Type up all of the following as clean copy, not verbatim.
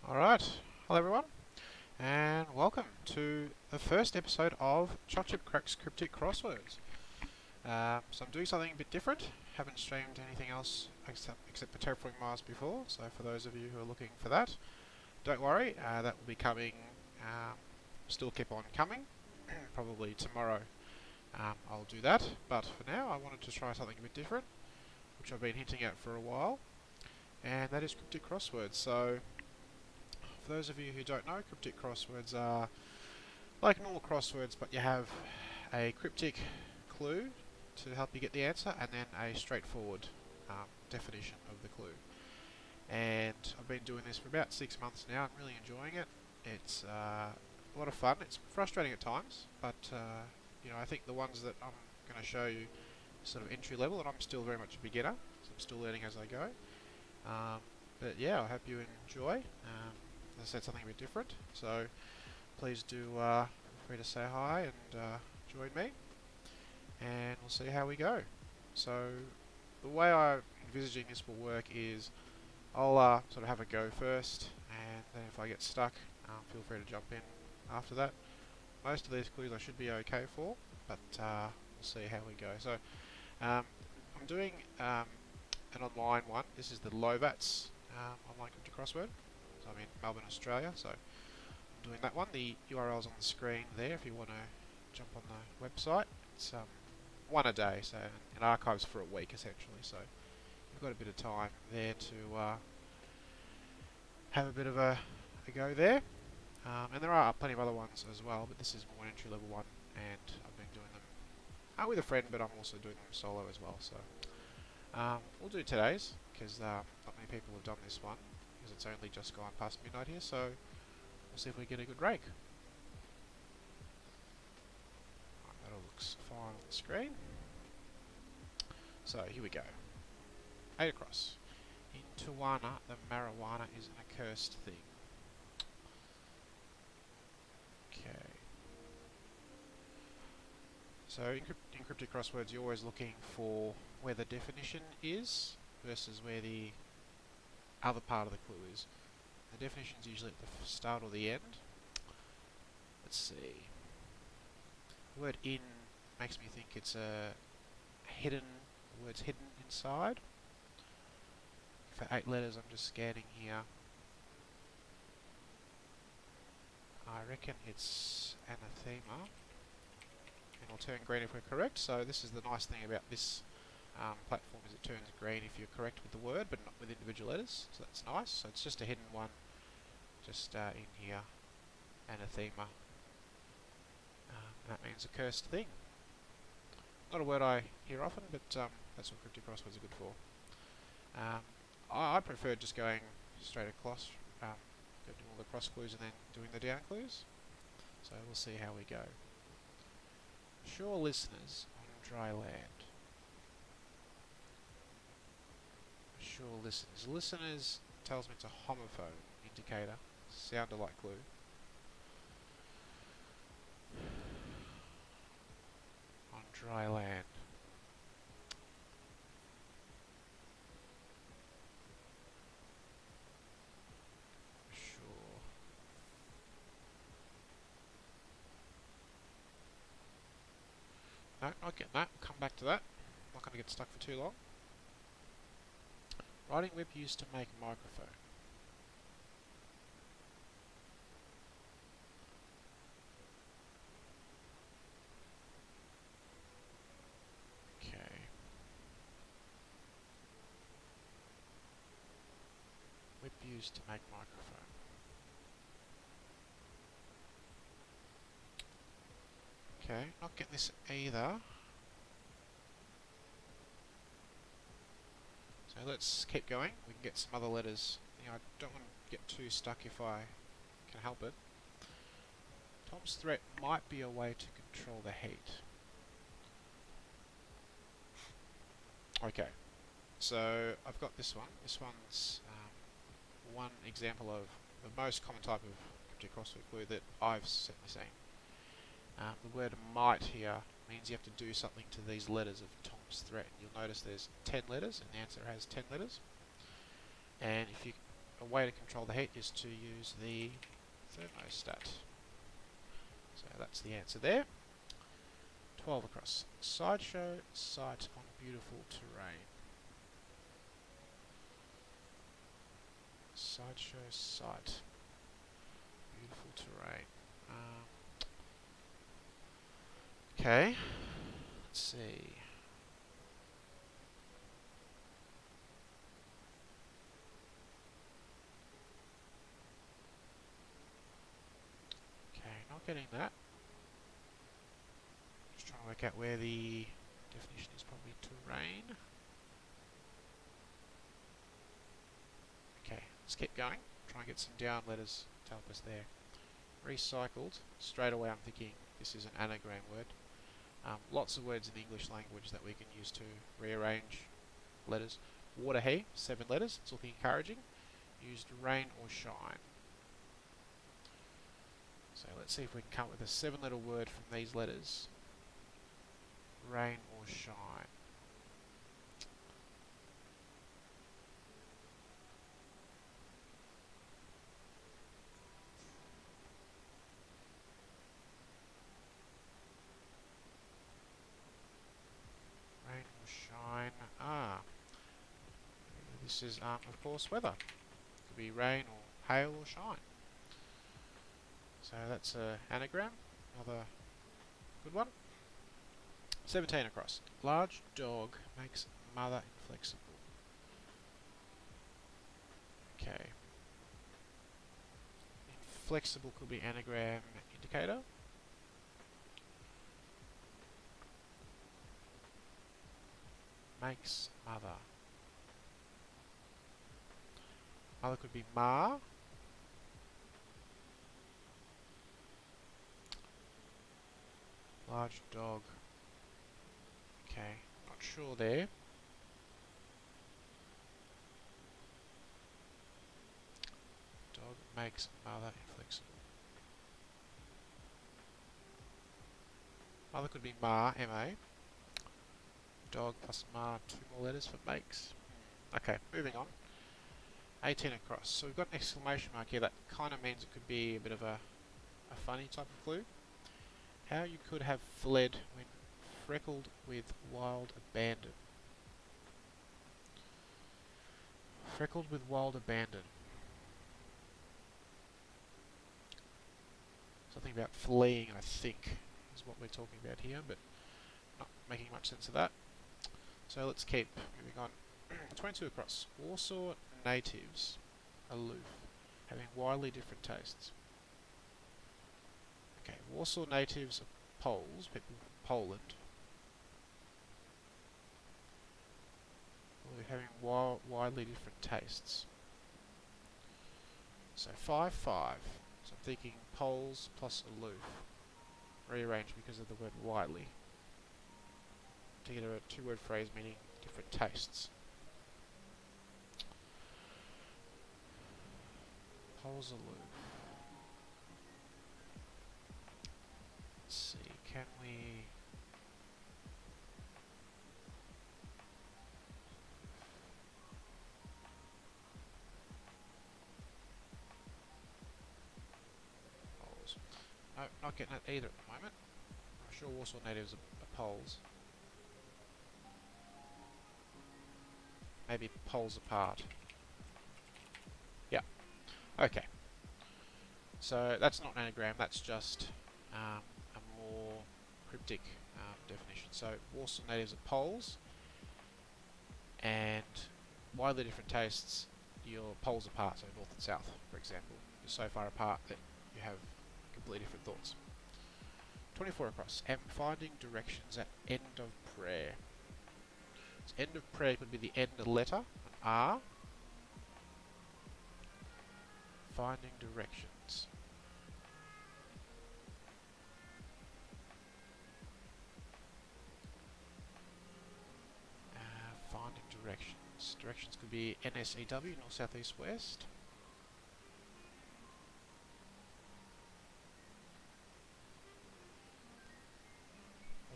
Alright, hello everyone, and welcome to the first episode of Chocchip Cracks Cryptic Crosswords. So I'm doing something a bit different. Haven't streamed anything else except for Terraforming Mars before, so for those of you who are looking for that, don't worry, that will be coming, still keep on coming. Probably tomorrow I'll do that, but for now I wanted to try something a bit different, which I've been hinting at for a while, and that is Cryptic Crosswords. So for those of you who don't know, cryptic crosswords are like normal crosswords, but you have a cryptic clue to help you get the answer, and then a straightforward definition of the clue. And I've been doing this for about 6 months now. I'm really enjoying it. It's a lot of fun. It's frustrating at times, but you know, I think the ones that I'm going to show you are sort of entry level, and I'm still very much a beginner, so I'm still learning as I go. But yeah, I hope you enjoy. As I said, something a bit different, so please do feel free to say hi and join me, and we'll see how we go. So the way I'm envisaging this will work is I'll sort of have a go first, and then if I get stuck, feel free to jump in after that. Most of these clues I should be okay for, but we'll see how we go. So I'm doing an online one. This is the Lovats online cryptic crossword. So I'm in Melbourne, Australia, so I'm doing that one. The URL's on the screen there if you want to jump on the website. It's one a day, so it archives for a week essentially, so you've got a bit of time there to have a bit of a go there. And there are plenty of other ones as well, but this is more an entry level one, and I've been doing them with a friend, but I'm also doing them solo as well. So we'll do today's, because not many people have done this one, because it's only just gone past midnight here, so we'll see if we get a good rake. Right, that all looks fine on the screen. So here we go. 8 across. In Tijuana, the marijuana is an accursed thing. Okay. So in cryptic crosswords, you're always looking for where the definition is versus where the other part of the clue is. The definition is usually at the start or the end. Let's see. The word in makes me think it's a hidden, the word's hidden inside. For 8 letters, I'm just scanning here. I reckon it's anathema. And it'll turn green if we're correct. So this is the nice thing about this platform, is it turns green if you're correct with the word, but not with individual letters. So that's nice. So it's just a hidden one, just in here. Anathema. That means a cursed thing. Not a word I hear often, but that's what cryptic crosswords are good for. I prefer just going straight across, doing all the cross clues and then doing the down clues. So we'll see how we go. Shore listeners on dry land. Shore listeners. Listeners tells me it's a homophone indicator. Sound alike clue. On dry land. Shore. No, not getting that. We'll come back to that. I'm not going to get stuck for too long. Writing whip used to make microphone. Okay. Whip used to make microphone. Okay, not getting this either. So let's keep going. We can get some other letters. I don't want to get too stuck if I can help it. Tom's threat might be a way to control the heat. Okay, so I've got this one. This one's one example of the most common type of cryptic crossword clue that I've certainly seen. The word might here means you have to do something to these letters of Tom's threat. You'll notice there's 10 letters, and the answer has 10 letters. And a way to control the heat is to use the thermostat. So that's the answer there. 12 across. Sideshow, sight on beautiful terrain. Sideshow, sight. Beautiful terrain. Okay, let's see. Okay, not getting that. Just trying to work out where the definition is. Probably terrain. Okay, let's keep going. Try and get some down letters to help us there. Recycled. Straight away I'm thinking this is an anagram word. Lots of words in the English language that we can use to rearrange letters. Water he, 7 letters. It's looking encouraging. Used rain or shine. So let's see if we can come up with a 7-letter word from these letters. Rain or shine. Rain or shine. This is, of course, weather. Could be rain or hail or shine. So that's an anagram. Another good one. 17 across. Large dog makes mother inflexible. Okay. Inflexible could be anagram indicator. Makes mother. Mother could be ma. Large dog. Okay, not sure there. makes, mother, inflicts. Mother could be ma, M-A. Dog plus ma, 2 more letters for makes. Okay, moving on. 18 across. So we've got an exclamation mark here. That kind of means it could be a bit of a funny type of clue. How you could have fled when freckled with wild abandon. Freckled with wild abandon. Something about fleeing, I think, is what we're talking about here, but not making much sense of that. So let's keep moving on. 22 across. Warsaw natives, aloof, having widely different tastes. Okay, Warsaw natives are Poles, people from Poland. Aloof, having widely different tastes. So 5-5. So I'm thinking Poles plus aloof. Rearranged because of the word widely. To get a 2-word phrase meaning different tastes. Poles aloof. Let's see, can we... Poles. No, not getting it either at the moment. I'm sure Warsaw natives are Poles. Maybe poles apart. Yeah. Okay. So that's not an anagram, that's just a more cryptic definition. So Warsaw natives are Poles, and widely different tastes, you're poles apart, so north and south, for example. You're so far apart that you have completely different thoughts. 24 across. Am finding directions at end of prayer. So end of prayer could be the end letter, an R. Finding directions. Finding directions. Directions could be NSEW, north, south, east, west.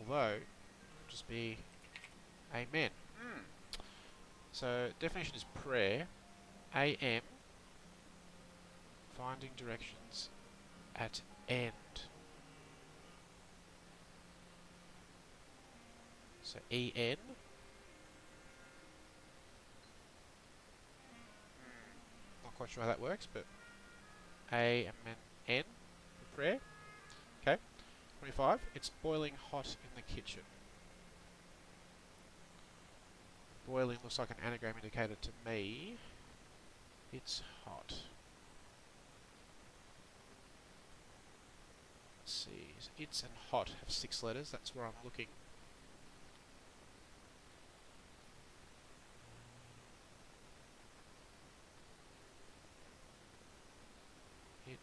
Although, it could just be amen. So, definition is prayer. AM, finding directions at end. So, EN. Not quite sure how that works, but A and then N for prayer. Okay. 25. It's boiling hot in the kitchen. Boiling looks like an anagram indicator to me. It's hot. Let's see. It's and hot have 6 letters. That's where I'm looking. It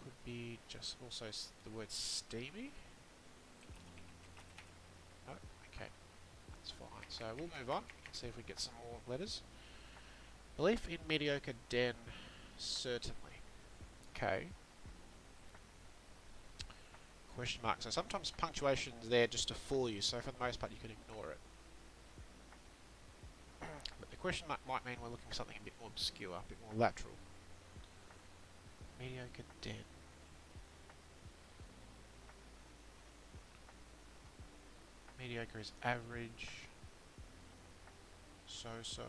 could be just also the word steamy. Oh, okay. That's fine. So we'll move on. See if we get some more letters. Belief in mediocre den, certainly. Okay. Question mark. So sometimes punctuation's there just to fool you, so for the most part you can ignore it. But the question mark might mean we're looking for something a bit more obscure, a bit more lateral. Mediocre den. Mediocre is average. So-so.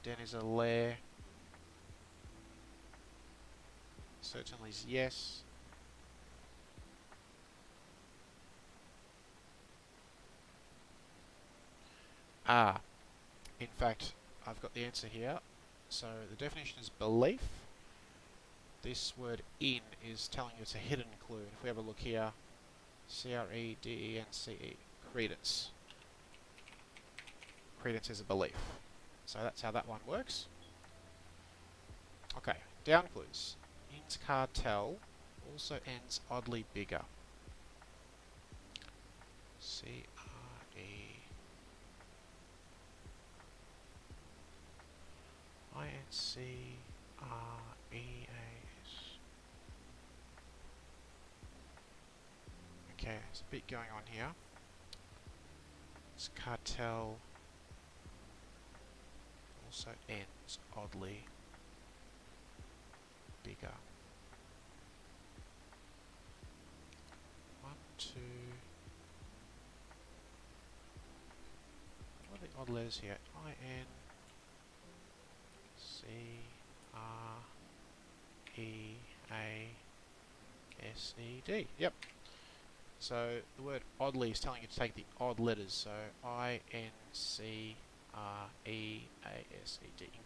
Den is a lair. Certainly is yes. In fact, I've got the answer here. So the definition is belief. This word in is telling you it's a hidden clue. If we have a look here, C-R-E-D-E-N-C-E, credence. Credence is a belief. So that's how that one works. Okay, down clues. In's cartel also ends oddly bigger. C-R-E. C-R-E-A-S. Okay, there's a bit going on here. This cartel also ends oddly bigger. 1, 2. What are the odd letters here? I-N-C-R-E-A-S-E-D. Yep. So the word oddly is telling you to take the odd letters. So I-N-C-R-E-A-S-E-D.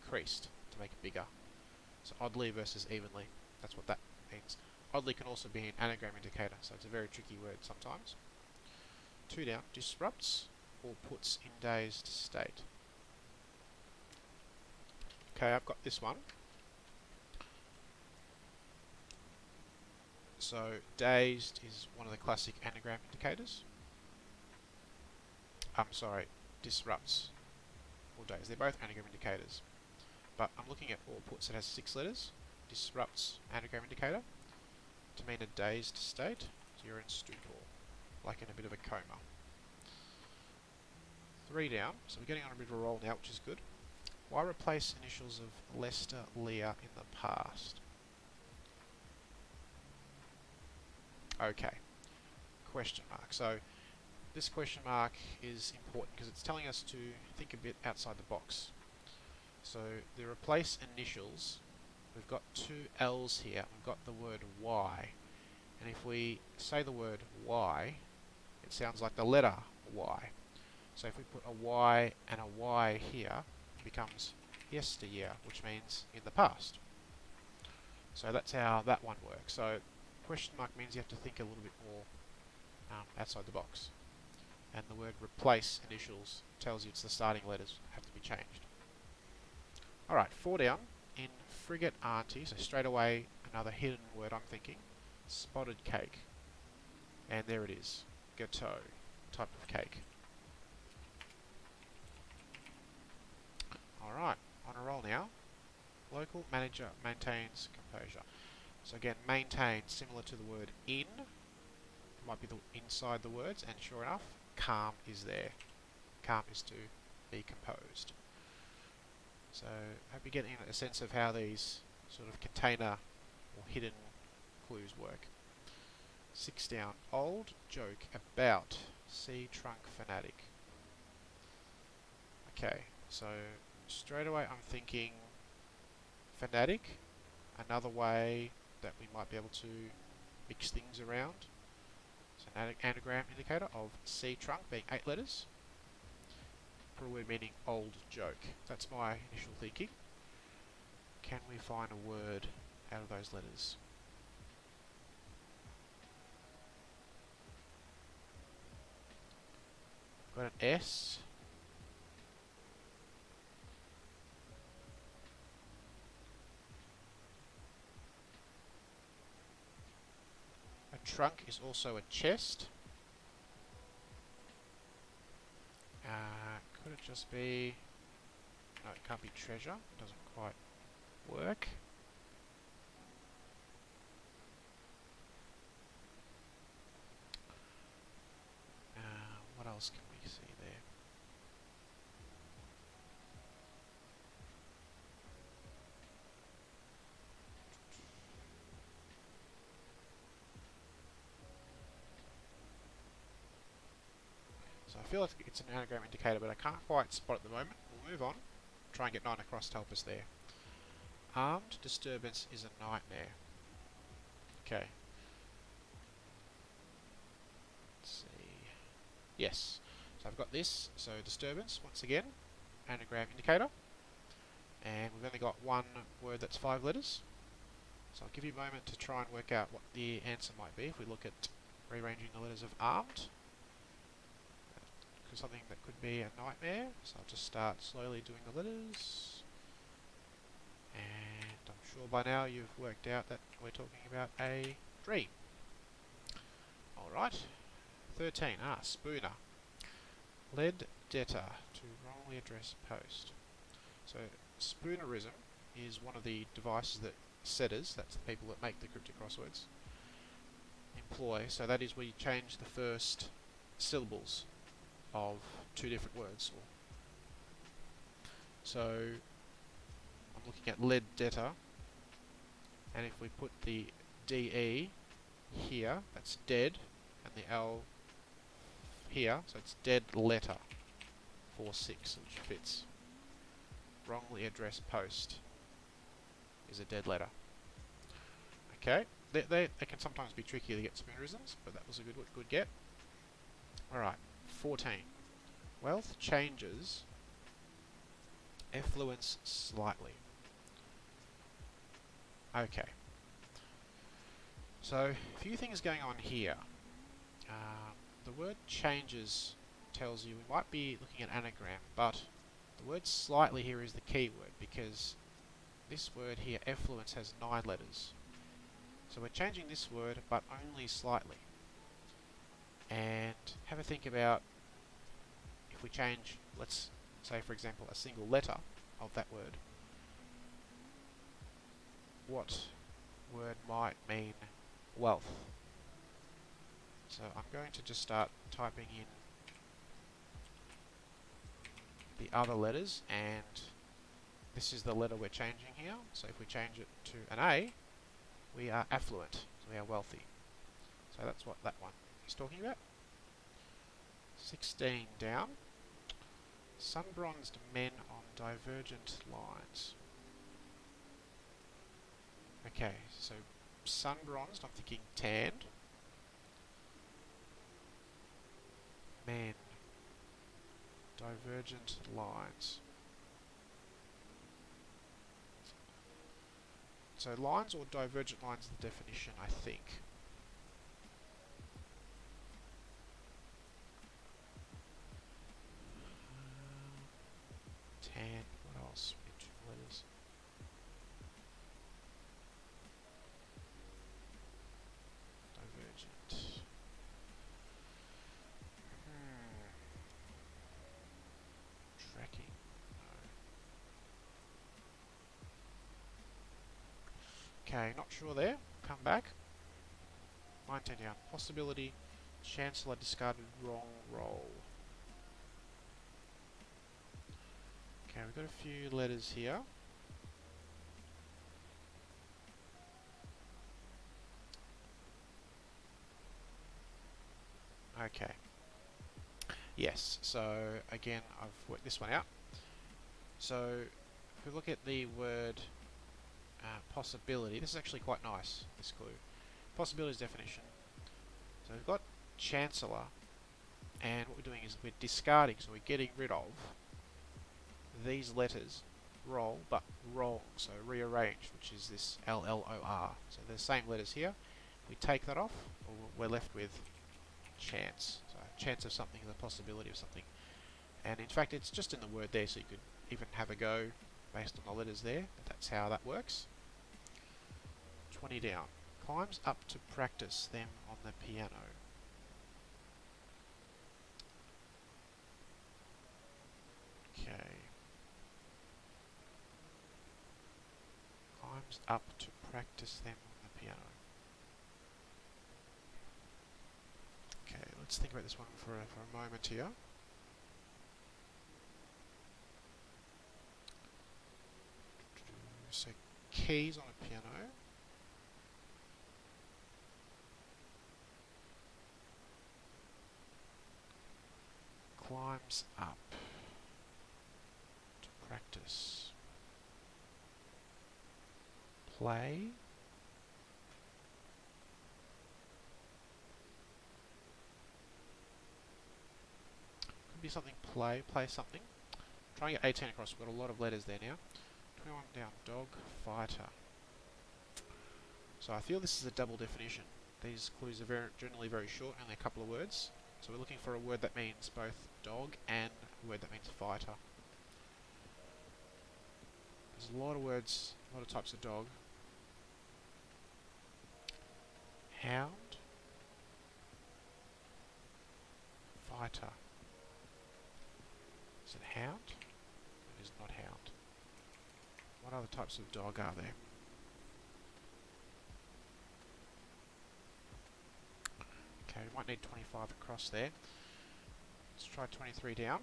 Increased to make it bigger. So oddly versus evenly. That's what that means. Oddly can also be an anagram indicator, so it's a very tricky word sometimes. 2 down. Disrupts or puts in dazed state. Okay, I've got this one. So dazed is one of the classic anagram indicators. I'm sorry, disrupts or dazed. They're both anagram indicators. But I'm looking at or puts that has 6 letters. Disrupts, anagram indicator, to mean a dazed state. So you're in stupor, like in a bit of a coma. 3 down, so we're getting on a bit of a roll now, which is good. Why replace initials of Lester, Leah in the past? Okay, question mark. So this question mark is important because it's telling us to think a bit outside the box. So the replace initials, we've got 2 L's here, we've got the word Y. And if we say the word Y, it sounds like the letter Y. So if we put a Y and a Y here, it becomes yesteryear, which means in the past. So that's how that one works. So question mark means you have to think a little bit more outside the box. And the word replace initials tells you it's the starting letters have to be changed. Alright, 4 down. In frigate auntie, so straight away another hidden word I'm thinking. Spotted cake. And there it is. Gâteau, type of cake. Alright, on a roll now. Local manager maintains composure. So again, maintain, similar to the word in. Might be the inside the words, and sure enough, calm is there. Calm is to be composed. So I hope you're getting a sense of how these sort of container or hidden clues work. 6 down. Old joke about sea trunk fanatic. Okay, so straight away I'm thinking fanatic, another way that we might be able to mix things around. So an anagram indicator of sea trunk being 8 letters. For a word meaning old joke. That's my initial thinking. Can we find a word out of those letters? Got an S. A trunk is also a chest. Could it just be... No, it can't be treasure. It doesn't quite work. What else can we see there? So I feel like it's an anagram indicator, but I can't quite spot it at the moment. We'll move on. Try and get 9 across to help us there. Armed disturbance is a nightmare. Okay. Let's see. Yes. So I've got this. So disturbance, once again, anagram indicator. And we've only got one word that's 5 letters. So I'll give you a moment to try and work out what the answer might be if we look at rearranging the letters of armed. Something that could be a nightmare. So I'll just start slowly doing the letters. And I'm sure by now you've worked out that we're talking about a dream. Alright. 13. Spooner. Led debtor to wrongly address post. So, spoonerism is one of the devices that setters, that's the people that make the cryptic crosswords, employ. So that is where you change the first syllables of two different words. So I'm looking at lead debtor, and if we put the DE here, that's dead, and the L here, so it's dead letter 46, which fits. Wrongly addressed post is a dead letter. Okay, they can sometimes be tricky to get spoonerisms, but that was a good get. Alright, 14. Wealth changes effluence slightly. Okay. So, a few things going on here. The word changes tells you we might be looking at anagram, but the word slightly here is the key word, because this word here, effluence, has 9 letters. So we're changing this word, but only slightly. And have a think about if we change, let's say for example, a single letter of that word, what word might mean wealth. So I'm going to just start typing in the other letters, and this is the letter we're changing here. So if we change it to an A, we are affluent, so we are wealthy. So that's what that one is talking about. 16 down. Sun-bronzed men on divergent lines. Okay, so sun-bronzed, I'm thinking tanned. Men. Divergent lines. So lines or divergent lines is the definition, I think. Tan, what else? Letters. Divergent. Tracking. No. Okay, not sure there. Come back. 19 down. Possibility. Chancellor discarded wrong roll. Okay, we've got a few letters here. Okay. Yes, so again, I've worked this one out. So if we look at the word possibility, this is actually quite nice, this clue. Possibility's definition. So we've got Chancellor, and what we're doing is we're discarding, so we're getting rid of these letters, roll, but wrong, so rearranged, which is this LLOR. So the same letters here. We take that off, we're left with chance. So chance of something, the possibility of something. And in fact, it's just in the word there, so you could even have a go based on the letters there. But that's how that works. 20 down. Climbs up to practice them on the piano. Okay. Climbs up to practice them on the piano. Okay, let's think about this one for a moment here. So keys on a piano. Climbs up to practice. Play. Could be something play something. Try and get 18 across, we've got a lot of letters there now. 21 down, dog, fighter. So I feel this is a double definition. These clues are generally very short, only a couple of words. So we're looking for a word that means both dog and a word that means fighter. There's a lot of words, a lot of types of dog. Hound. Fighter. Is it hound? It is not hound. What other types of dog are there? Okay, we might need 25 across there. Let's try 23 down.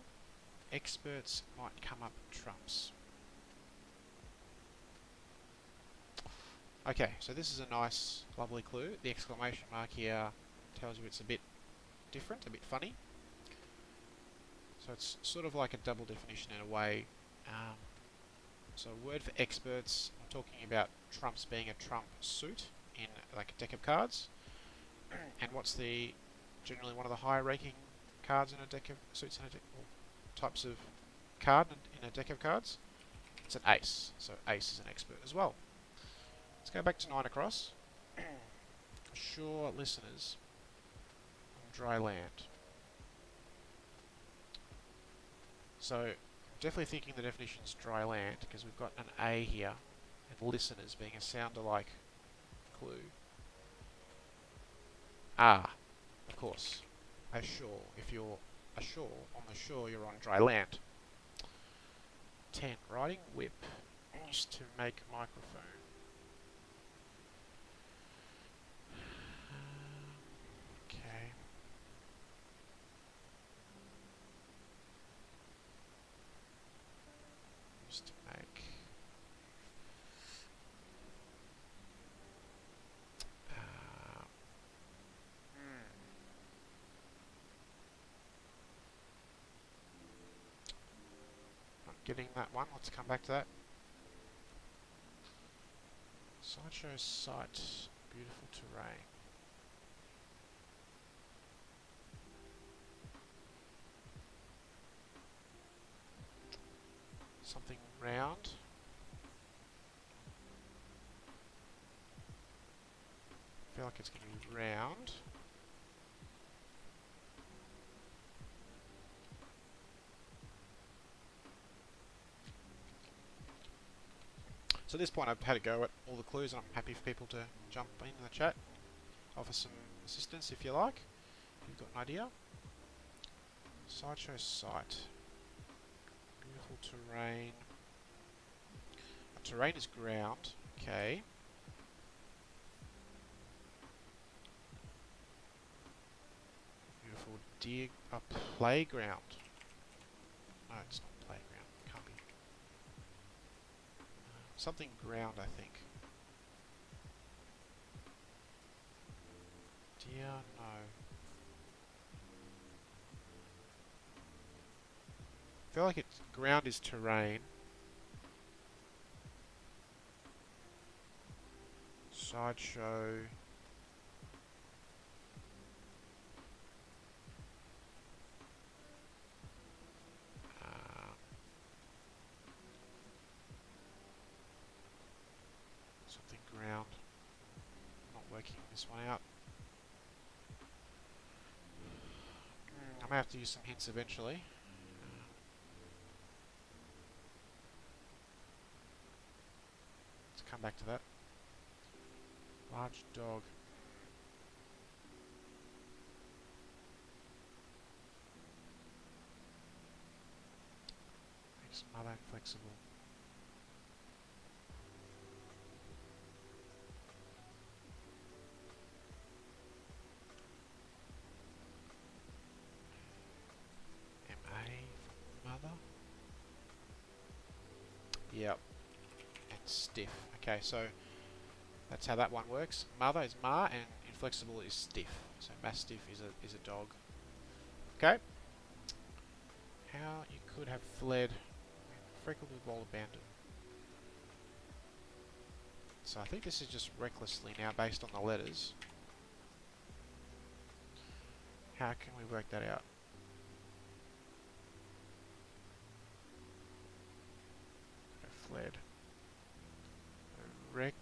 Experts might come up trumps. Okay, so this is a nice, lovely clue. The exclamation mark here tells you it's a bit different, a bit funny. So it's sort of like a double definition in a way. So a word for experts, I'm talking about trumps being a trump suit in like a deck of cards. And what's generally one of the higher ranking cards in a deck of suits in a deck, or types of card in a deck of cards? It's an ace. So ace is an expert as well. Let's go back to 9 across. Sure, listeners, on dry land. So definitely thinking the definition's dry land because we've got an A here and listeners being a sound-alike clue. Ah, of course, ashore. If you're ashore, on the shore, you're on dry land. 10. Riding whip used to make microphone. Okay. Used to make. Not getting that one. Let's come back to that. Sideshow site. Beautiful terrain. Something round. I feel like it's going to be round. So at this point I've had a go at all the clues and I'm happy for people to jump in the chat, offer some assistance if you like, if you've got an idea. Sideshow site. Beautiful terrain. Terrain is ground, okay. Beautiful deer, a playground. No, it's not playground, can't be. Something ground, I think. Deer, no. I feel like it's ground is terrain. Sideshow. Something ground. Not working this one out. I may have to use some hints eventually. Let's come back to that. Large dog. Makes mother inflexible. M-A for mother. Yep. And stiff. Okay, so that's how that one works. Mother is ma and inflexible is stiff. So mastiff is a dog. Okay. How you could have fled frequently while abandoned. So I think this is just recklessly now based on the letters. How can we work that out? Fled. Rec.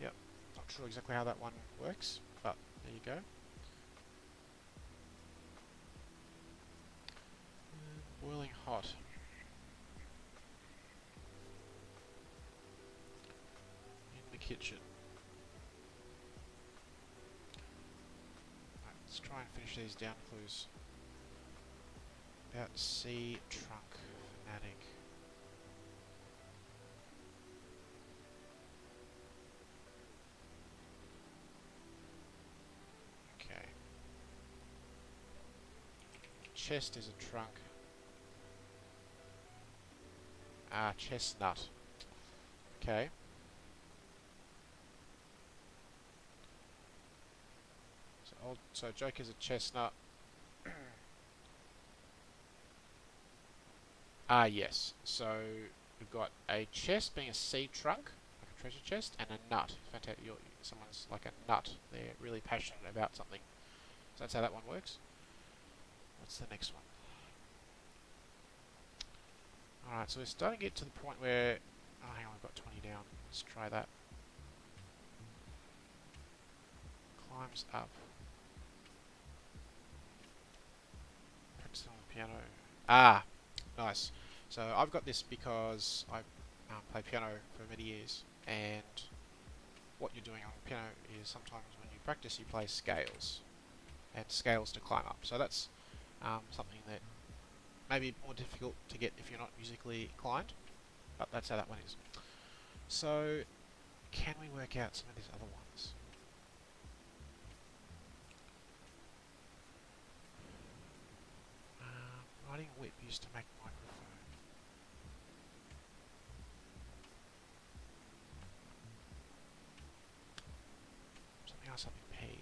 Yep. Not sure exactly how that one works, but there you go. Boiling hot. In the kitchen. Right, let's try and finish these down clues. about C trunk fanatic? Okay. Chest is a trunk. Ah, chestnut. Okay. So joke is a chestnut. Ah, yes. So we've got a chest being a C trunk, like a treasure chest, and a nut. Fantastic. Someone's like a nut. They're really passionate about something. So that's how that one works. What's the next one? Alright, so we're starting to get to the point where... Oh, hang on, we've got 20 down. Let's try that. Climbs up. Practicing on the piano. Ah, nice. So I've got this because I played piano for many years, and what you're doing on the piano is sometimes when you practice you play scales, and scales to climb up. So that's something that may be more difficult to get if you're not musically inclined, but that's how that one is. So can we work out some of these other ones? Riding whip used to make microphone. Something else up in P.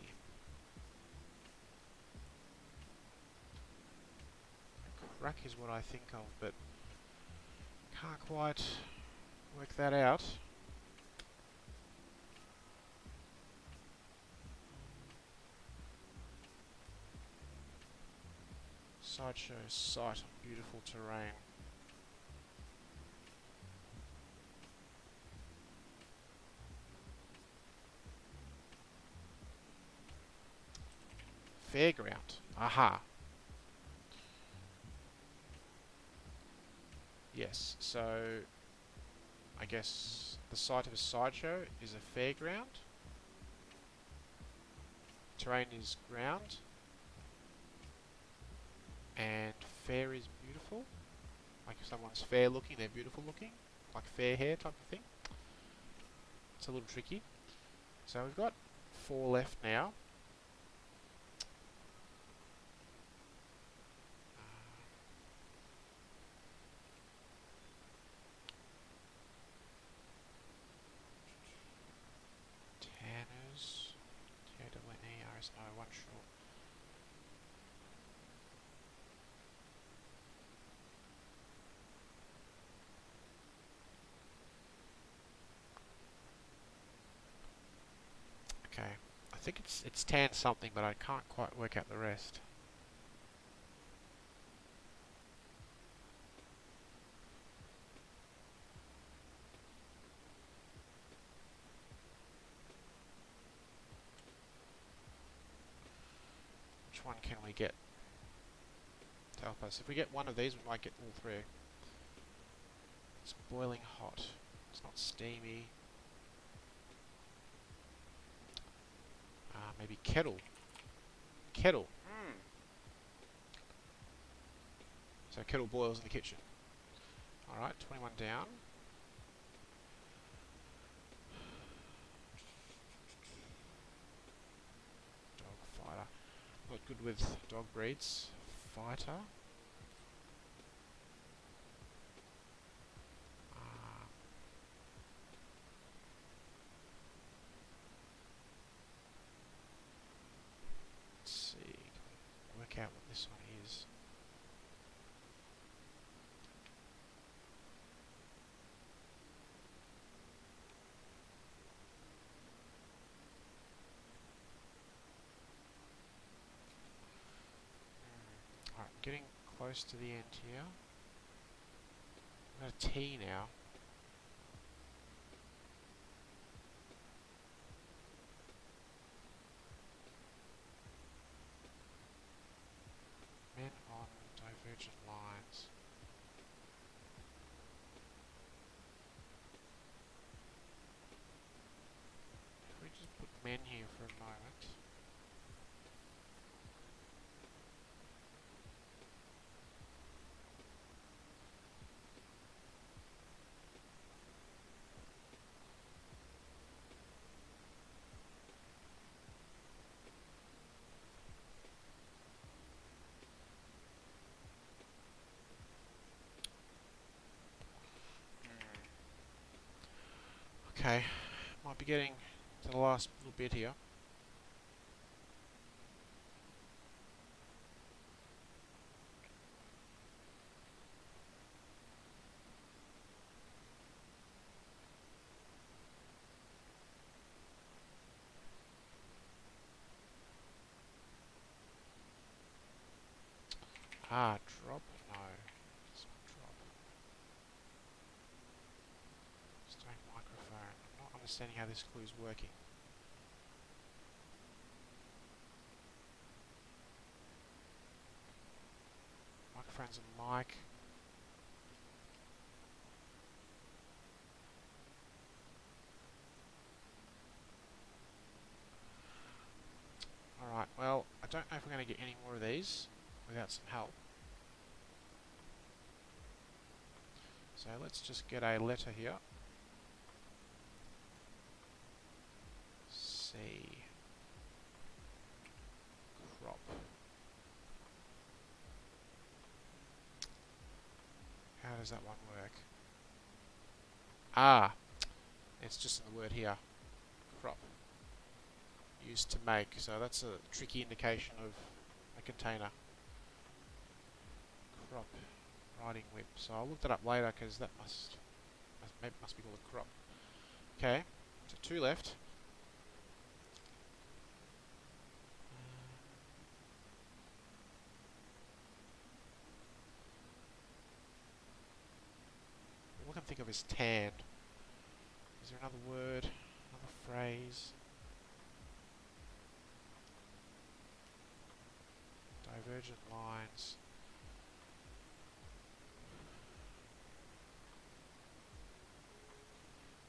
Crack is what I think of, but can't quite work that out. Sideshow sight on beautiful terrain. Fairground. Aha. Yes, so I guess the site of a sideshow is a fairground. Terrain is ground. And fair is beautiful. Like if someone's fair looking, they're beautiful looking. Like fair hair type of thing. It's a little tricky. So we've got 4 left now. Tanners. T-A-N-E-R-S-O, one short. Okay. I think it's tan something, but I can't quite work out the rest. Which one can we get to help us? If we get one of these, we might get all 3. It's boiling hot. It's not steamy. Maybe kettle. Kettle. So kettle boils in the kitchen. Alright, 21 down. Dog fighter. Not good with dog breeds. Fighter. Let's see. Can we work out what this one is? Alright, getting close to the end here. We've got a T now. Men on divergent lines. If we just put men here for a moment. Okay, might be getting to the last little bit here. Ah, drop? No. It's not drop. Stone microphone. I'm not understanding how this clue is working. Microphone's a mic. Alright, well, I don't know if we're going to get any more of these without some help. So let's just get a letter here. C. Crop. How does that one work? Ah, it's just in the word here. Crop. Used to make. So that's a tricky indication of a container. Crop. Riding whip. So I'll look that up later because that must be called a crop. Okay, so 2 left. All I can think of is tanned. Is there another word? Another phrase? Divergent lines.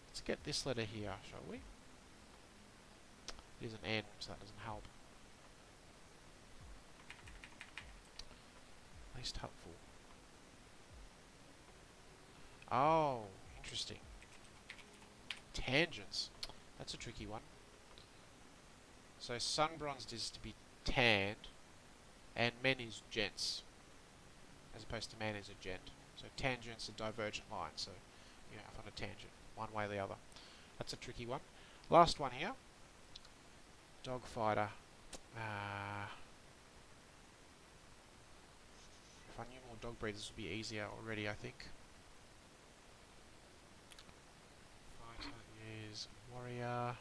Let's get this letter here, shall we? It is an N, so that doesn't help. Least helpful. Oh, interesting. Tangents. That's a tricky one. So sun-bronzed is to be tanned, and men is gents, as opposed to man is a gent. So tangent's a divergent line, so you're off on a tangent, one way or the other. That's a tricky one. Last one here. Dogfighter. If I knew more dog breeds, this would be easier already, I think. Fighter is warrior,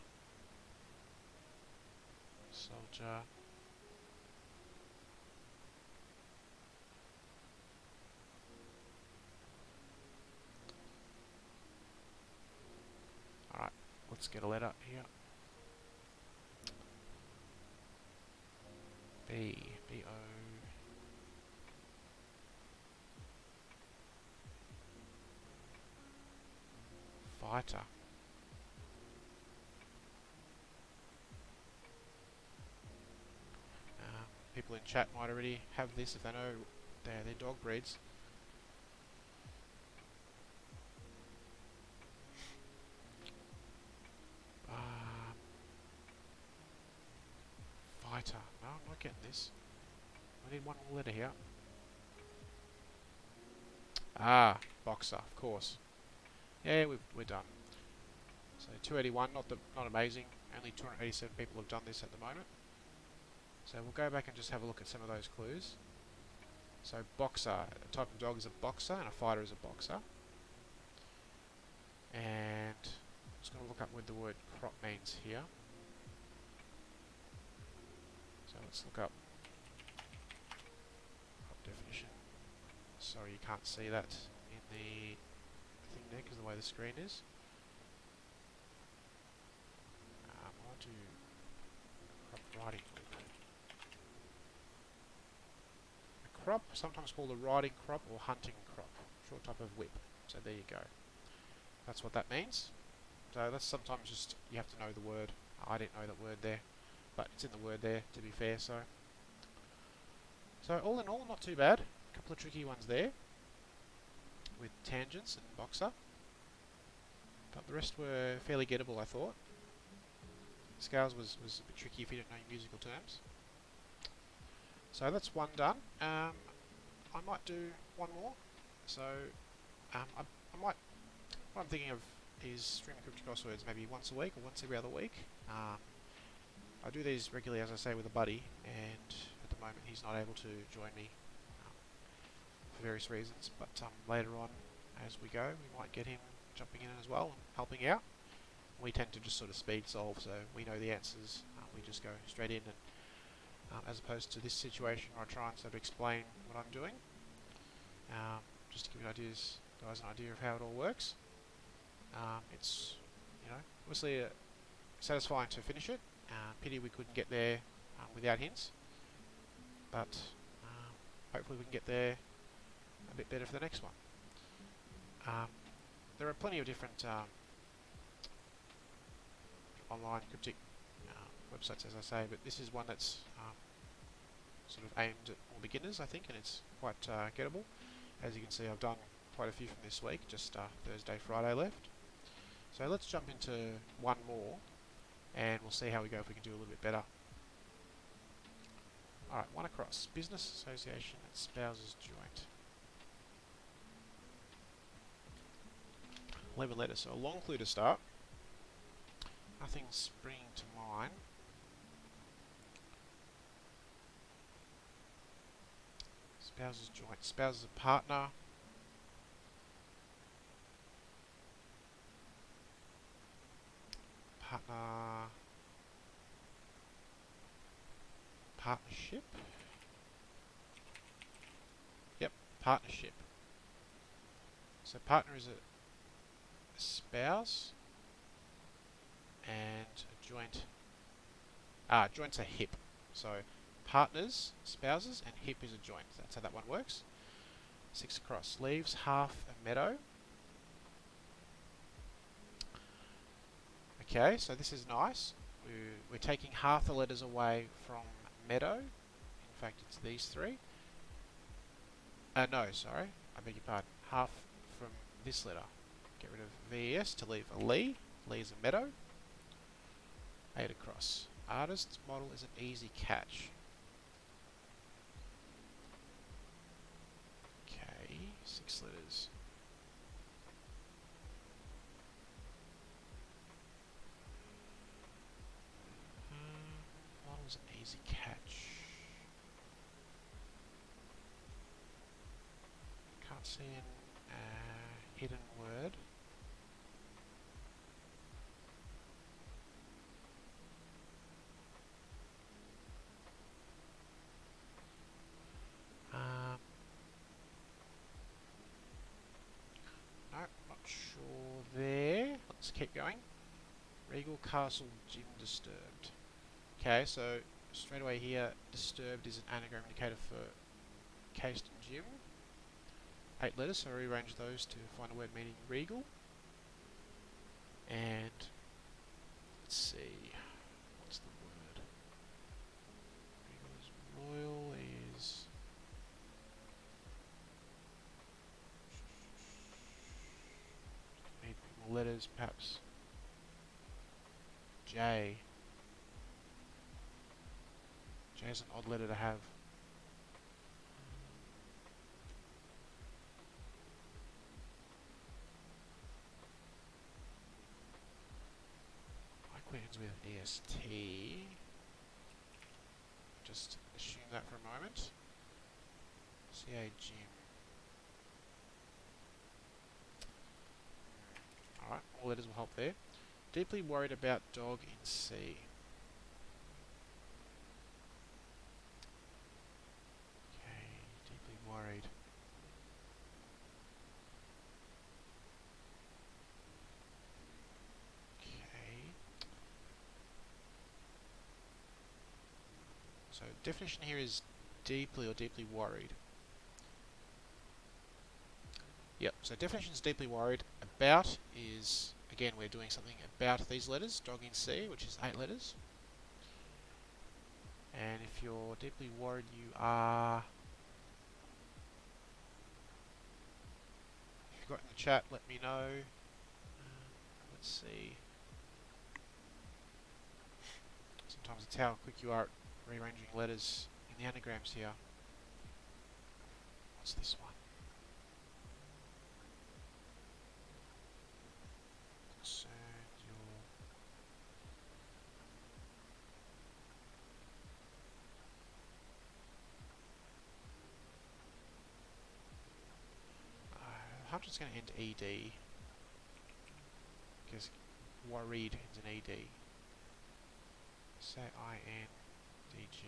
soldier. Alright, let's get a letter here. B. B-O. Fighter. People in chat might already have this if they know their dog breeds. Fighter. No, I'm not getting this. I need one more letter here. Ah, boxer, of course. Yeah, we're done. So 281, not amazing. Only 287 people have done this at the moment. So we'll go back and just have a look at some of those clues. So boxer, a type of dog is a boxer, and a fighter is a boxer. And I'm just going to look up what the word crop means here. So let's look up crop definition. Sorry, you can't see that in the thing there because of the way the screen is. I'll do crop riding whip. A crop, sometimes called a riding crop or hunting crop, short type of whip. So there you go. That's what that means. So that's sometimes just, you have to know the word. I didn't know that word there, but it's in the word there, to be fair. So all in all, not too bad. A couple of tricky ones there with tangents and boxer, but the rest were fairly gettable, I thought. Scales was a bit tricky if you didn't know your musical terms. So that's one done. I might do one more. So I might. What I'm thinking of is streaming Cryptic Crosswords maybe once a week or once every other week. I do these regularly, as I say, with a buddy, and at the moment he's not able to join me for various reasons, but later on as we go we might get him jumping in as well and helping out. We tend to just sort of speed solve, so we know the answers, we just go straight in, and as opposed to this situation where I try and sort of explain what I'm doing, just to give you guys an idea of how it all works. It's, obviously satisfying to finish it. Pity we couldn't get there without hints, but hopefully we can get there a bit better for the next one. There are plenty of different online cryptic websites, as I say, but this is one that's sort of aimed at more beginners, I think, and it's quite gettable. As you can see, I've done quite a few from this week, just Thursday, Friday left. So let's jump into one more, and we'll see how we go, if we can do a little bit better. Alright, one across. Business Association and Spouses Joint. 11 letters, so a long clue to start. Nothing's springing to mind. Spouses Joint. Spouse is a partner. Partnership. Yep, partnership. So partner is a spouse, and a joint. Joint's a hip. So partners, spouses, and hip is a joint. That's how that one works. 6 across. Leaves half a meadow. Okay, so this is nice. We're taking half the letters away from meadow. In fact, it's these three. No, sorry, I beg your pardon. Half from this letter. Get rid of VES to leave a Lee. Lee is a meadow. 8 across. Artist's model is an easy catch. Okay, 6 letters. Model is an easy catch. Can't see an hidden word. No, not sure there. Let's keep going. Regal Castle Gym Disturbed. Okay, so straight away here, disturbed is an anagram indicator for Caston Gym. 8 letters, so I rearrange those to find a word meaning regal. And let's see, what's the word? Regal is royal, is need more letters, perhaps. J. J is an odd letter to have. Ends with EST. Just assume that for a moment. CA Gym. Alright, all letters will help there. Deeply worried about dog in C. Okay, deeply worried. So definition here is deeply or deeply worried. Yep, so definition is deeply worried. About is, again, we're doing something about these letters, dog in C, which is 8 letters. And if you're deeply worried, you are... If you've got in the chat, let me know. Let's see. Sometimes it's how quick you are at rearranging letters in the anagrams here. What's this one? I'm just going to end ED, because worried ends in ED. Say INDG.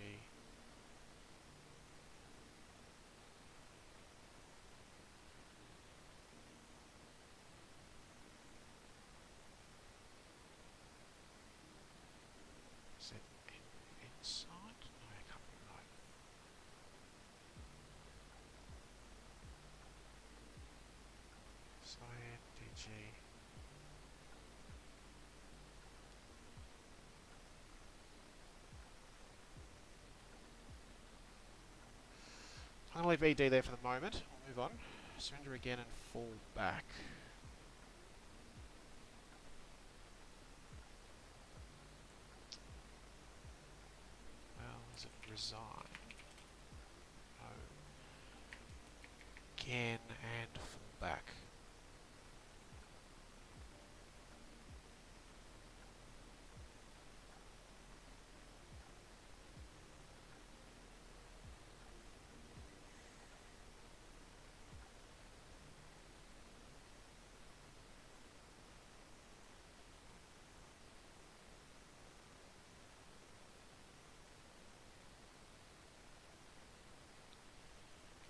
Is it inside? No, I can't be right. INDG. I'm going to leave ED there for the moment. We'll move on. Surrender again and fall back. Well, is it resign? No. Again and fall back.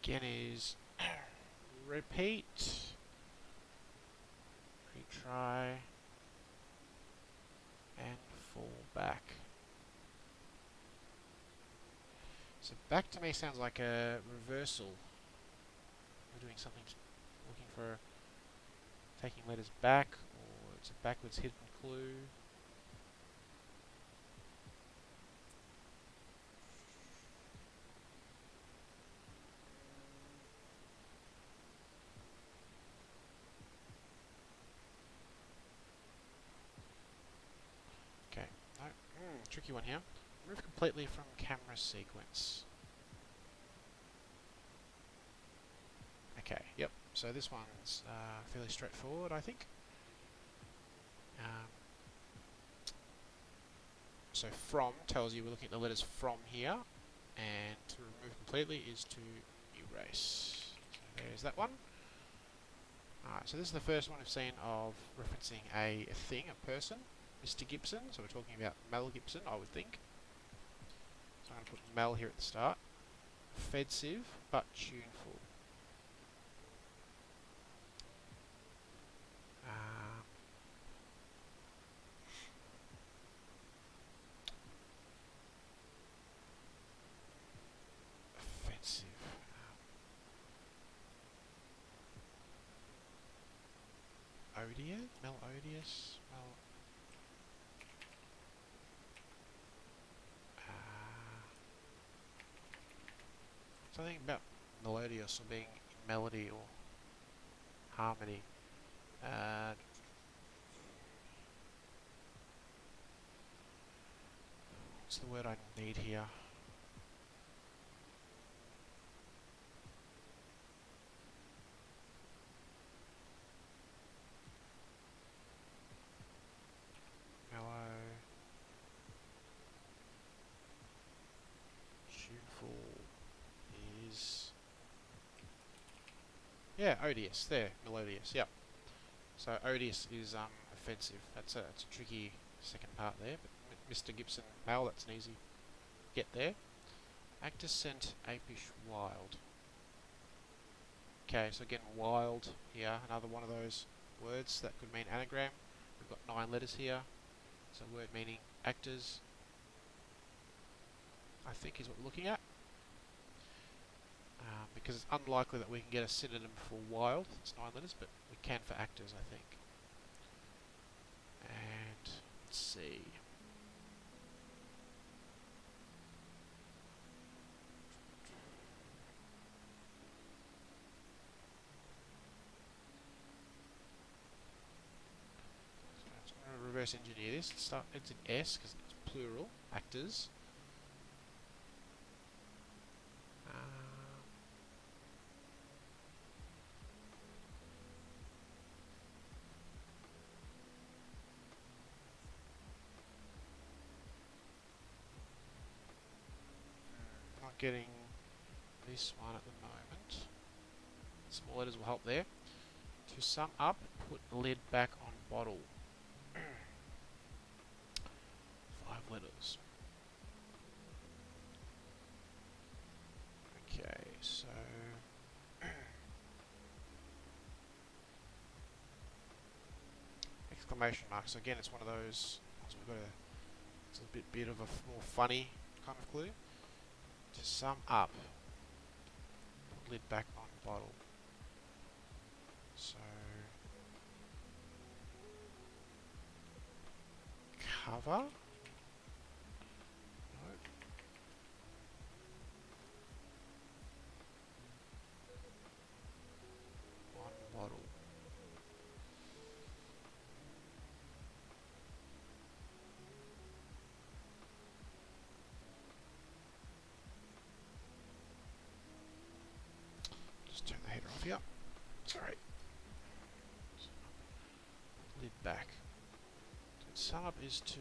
Again is repeat, retry, and fall back. So back to me sounds like a reversal. We're doing something, looking for taking letters back, or it's a backwards hidden clue. Okay, no, tricky one here. Remove completely from camera sequence. Okay, yep, so this one's fairly straightforward, I think. So from tells you we're looking at the letters from here, and to remove completely is to erase. So there's that one. Alright, so this is the first one we've seen of referencing a thing, a person, Mr. Gibson. So we're talking about Mel Gibson, I would think. So I'm going to put Mel here at the start. Offensive, but tuneful. Offensive. Odious? Melodious? Something about melodious or being in melody or harmony. What's the word I need here? Mellow. Tuneful is... yeah, odious. There, melodious. Yep. So odious is offensive. That's a tricky second part there. But Mr. Gibson, Mel, that's an easy get there. Actor sent apish wild. Okay, so again, wild here, another one of those words that could mean anagram. We've got 9 letters here. So a word meaning actors, I think, is what we're looking at. Because it's unlikely that we can get a synonym for wild. It's 9 letters, but we can for actors, I think. And let's see. So I'm going to reverse engineer this. It's an S because it's plural, actors. Not getting this one at the moment. Small letters will help there. To sum up, put lid back on bottle. 5 letters. Okay, so exclamation marks. So again, it's one of those. So we've got it's a bit of a more funny kind of clue. To sum up, put lid back on bottle. So cover. No. On bottle. Just turn the header off here. Sorry. Lid back. To sum up is to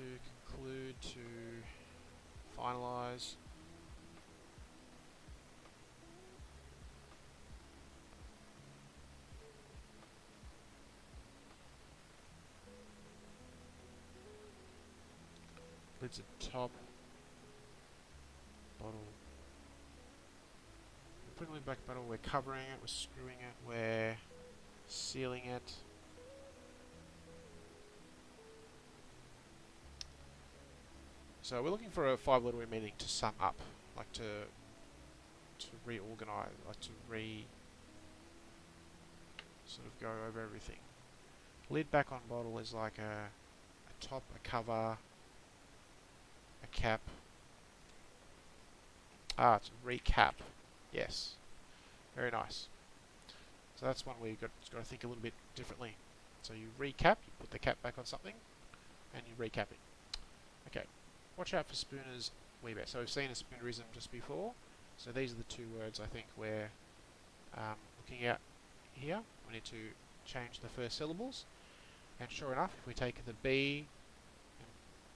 conclude, to finalize. Lid's at top. Bottle. We're putting lid back bottle, we're covering it, we're screwing it, we're sealing it. So we're looking for a 5-letter meaning to sum up, like to reorganize, like to sort of go over everything. Lid back on bottle is like a top, a cover, a cap. It's a recap. Yes, very nice. So that's one where you've got to think a little bit differently. So you recap, you put the cap back on something, and you recap it. Okay, watch out for Spooner's wee bear. So we've seen a Spoonerism just before. So these are the two words I think we're looking at here. We need to change the first syllables. And sure enough, if we take the B and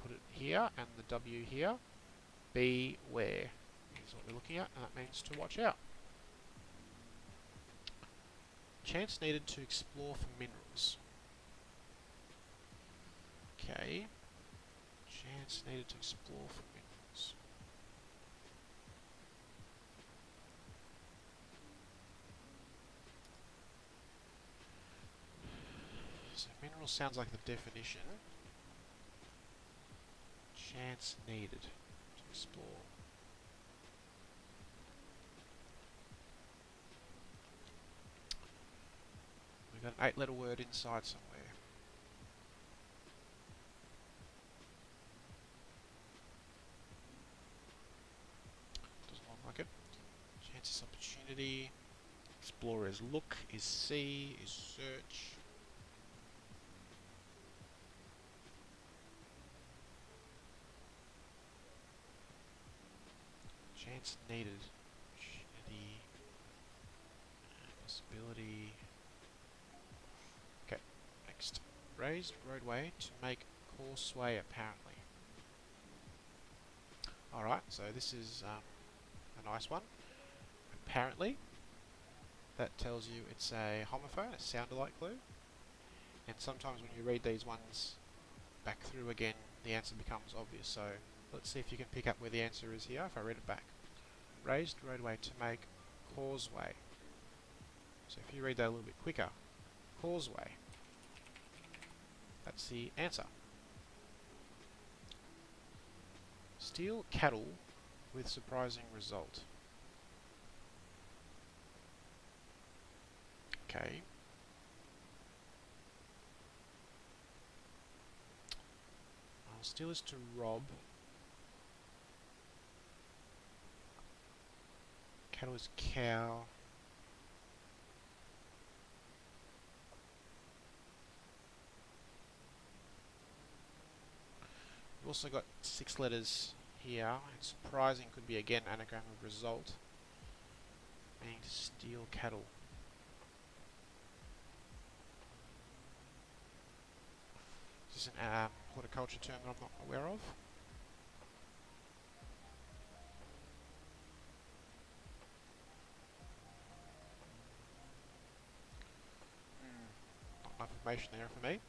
put it here, and the W here, beware is what we're looking at, and that means to watch out. Chance needed to explore for minerals. Okay. Chance needed to explore for minerals. So mineral sounds like the definition. Chance needed to explore. We've got an 8-letter word inside somewhere. Doesn't look like it. Chance is opportunity. Explore is look, is see, is search. Chance needed. Opportunity. Possibility. Okay, next. Raised roadway to make causeway apparently. Alright, so this is a nice one. Apparently, that tells you it's a homophone, a sound-alike clue. And sometimes when you read these ones back through again, the answer becomes obvious. So let's see if you can pick up where the answer is here if I read it back. Raised roadway to make causeway. So if you read that a little bit quicker, causeway. That's the answer. Steal cattle with surprising result. Okay. Steal is to rob. Cattle is cow. We've also got 6 letters here. And surprising could be again anagram of result, meaning to steal cattle. Is this an horticulture term that I'm not aware of? information there for me.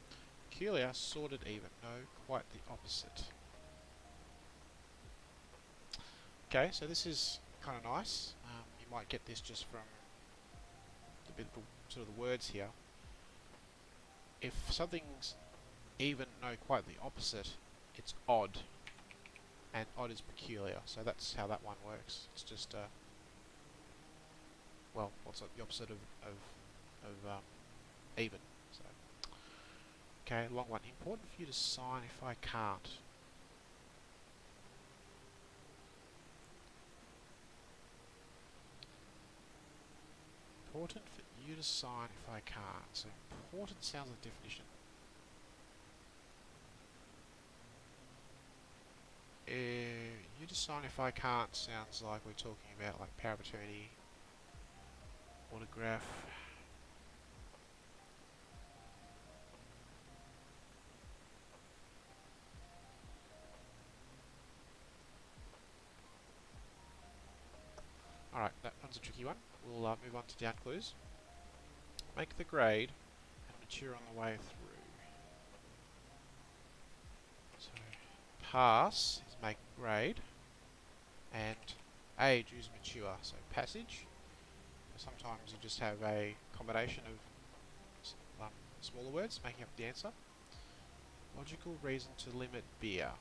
Peculiar, sorted, even. No, quite the opposite. Okay, so this is kind of nice. You might get this just from the bit of sort of the words here. If something's even, no, quite the opposite, it's odd. And odd is peculiar, so that's how that one works. It's just, well, what's the opposite of even? So, okay, long one. Important for you to sign if I can't. Important for you to sign if I can't. So important sounds like definition. You to sign if I can't sounds like we're talking about like power of attorney, autograph. Alright, that one's a tricky one. We'll move on to down clues. Make the grade and mature on the way through. So, pass is make grade, and age is mature. So, passage. Sometimes you just have a combination of smaller words making up the answer. Logical reason to limit beer.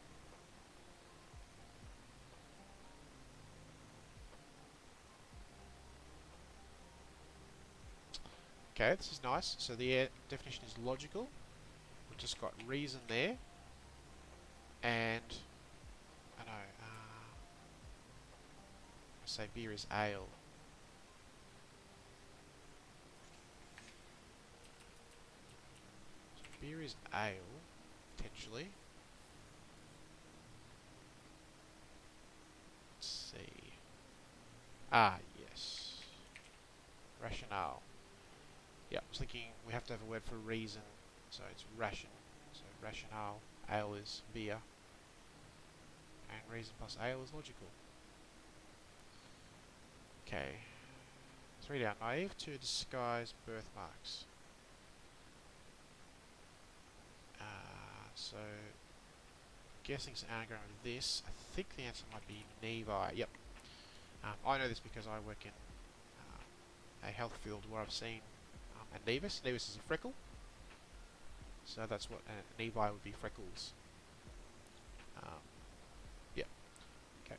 Okay, this is nice. So the definition is logical. We've just got reason there. And, I know, I say beer is ale. So beer is ale, potentially. Let's see. Ah, yes. Rationale. Yeah, I was thinking we have to have a word for reason, so it's ration. So rationale, ale is beer, and reason plus ale is logical. Okay, 3 down. Naive to disguise birthmarks. So, guessing it's an anagram of this. I think the answer might be Nevi. Yep. I know this because I work in a health field where I've seen a nevus. Nevus is a freckle. So that's what Nevi would be, freckles. Yep. Okay.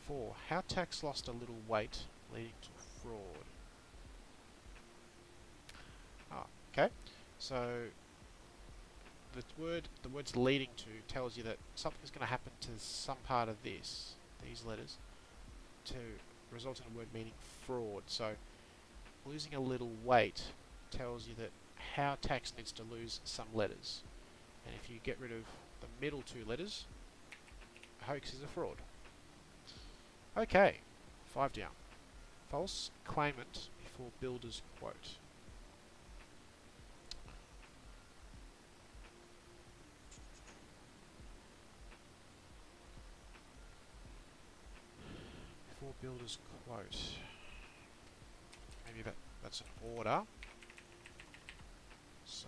4. How tax lost a little weight leading to fraud. Okay. So the words leading to tells you that something's going to happen to some part of these letters to result in a word meaning fraud. So losing a little weight tells you that how tax needs to lose some letters. And if you get rid of the middle 2 letters, a hoax is a fraud. Okay, 5 down. False claimant before builder's quote. Before builder's quote. Maybe that's an order. So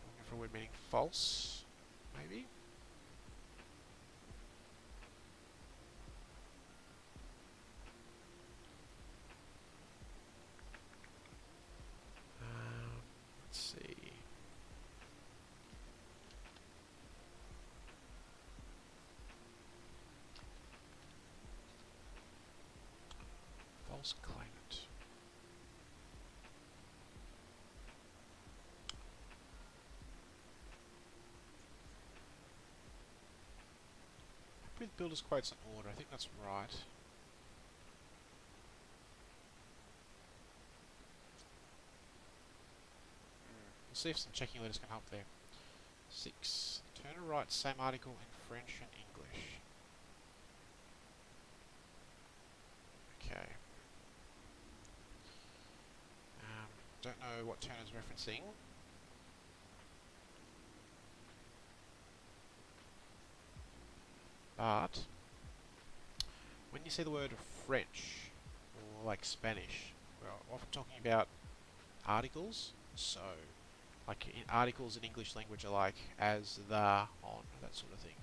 looking for a word meaning false, maybe. Let's see. False claimant. With builder's quotes in order, I think that's right. We'll see if some checking letters can help there. 6. Turner writes same article in French and English. Okay. Don't know what Turner's referencing. But When you see the word French, or like Spanish, we're often talking about articles. So, like in articles in English language are like as, the, on, that sort of thing.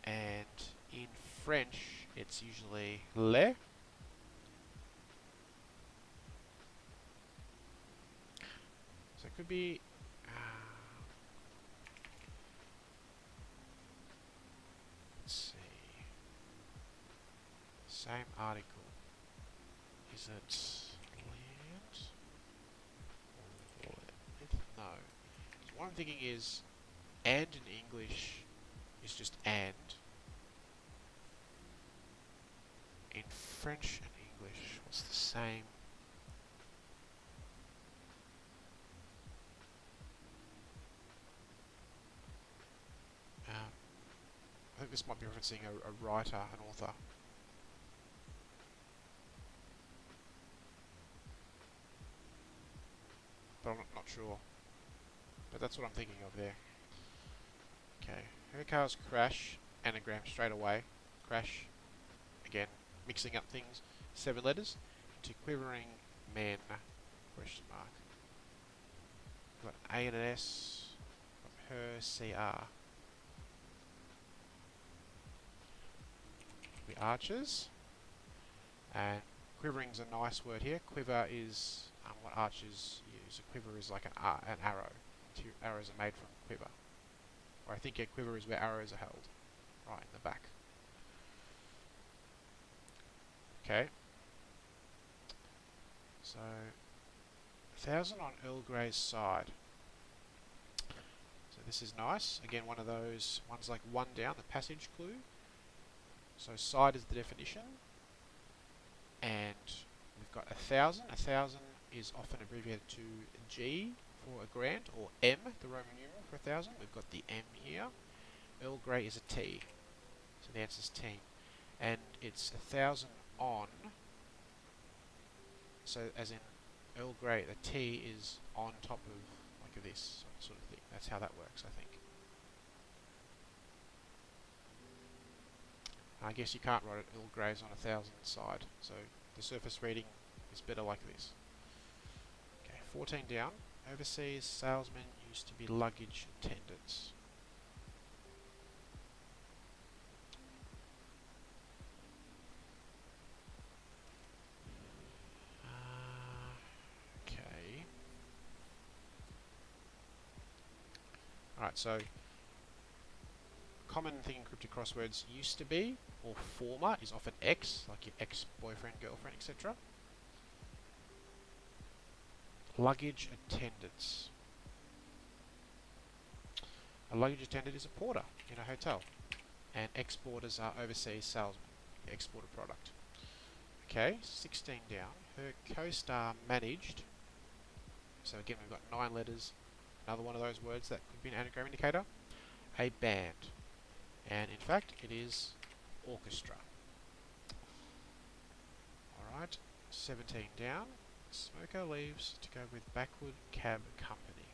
And in French, it's usually le. So it could be, let's see, same article. Is it land or let? No. So what I'm thinking is, and in English is just and. In French and English, what's the same? I think this might be referencing a writer, an author. But I'm not sure. But that's what I'm thinking of there. Okay, her cars crash, anagram straight away. Crash, again, mixing up things. 7 letters into quivering men, question mark. Got A and an S, got her, CR. The archers, and quivering's a nice word here. Quiver is what archers use. A quiver is like an arrow. 2 arrows are made from quiver. Or I think a quiver is where arrows are held, right in the back. Okay. So, 1,000 on Earl Grey's side. So this is nice. Again, one of those ones like one down, the passage clue. So side is the definition. And we've got 1,000. 1,000 is often abbreviated to G for a grand, or M, the Roman numeral for 1,000. We've got the M here. Earl Grey is a T. So the answer is team. And it's 1,000 on. So as in Earl Grey, the T is on top of like this sort of thing. That's how that works, I think. I guess you can't write it Earl Grey's on 1,000 side. So the surface reading is better like this. Okay, 14 down. Overseas salesmen used to be luggage attendants. Okay. Alright, so common thing in cryptic crosswords used to be, or former, is often ex, like your ex-boyfriend, girlfriend, etc. Luggage attendants. A luggage attendant is a porter in a hotel, and exporters are overseas salesmen, export a product. Okay, 16 down. Her co-star managed. So again, we've got 9 letters. Another one of those words that could be an anagram indicator. A band. And in fact, it is orchestra. Alright, 17 down. Smoker leaves to go with backward cab company.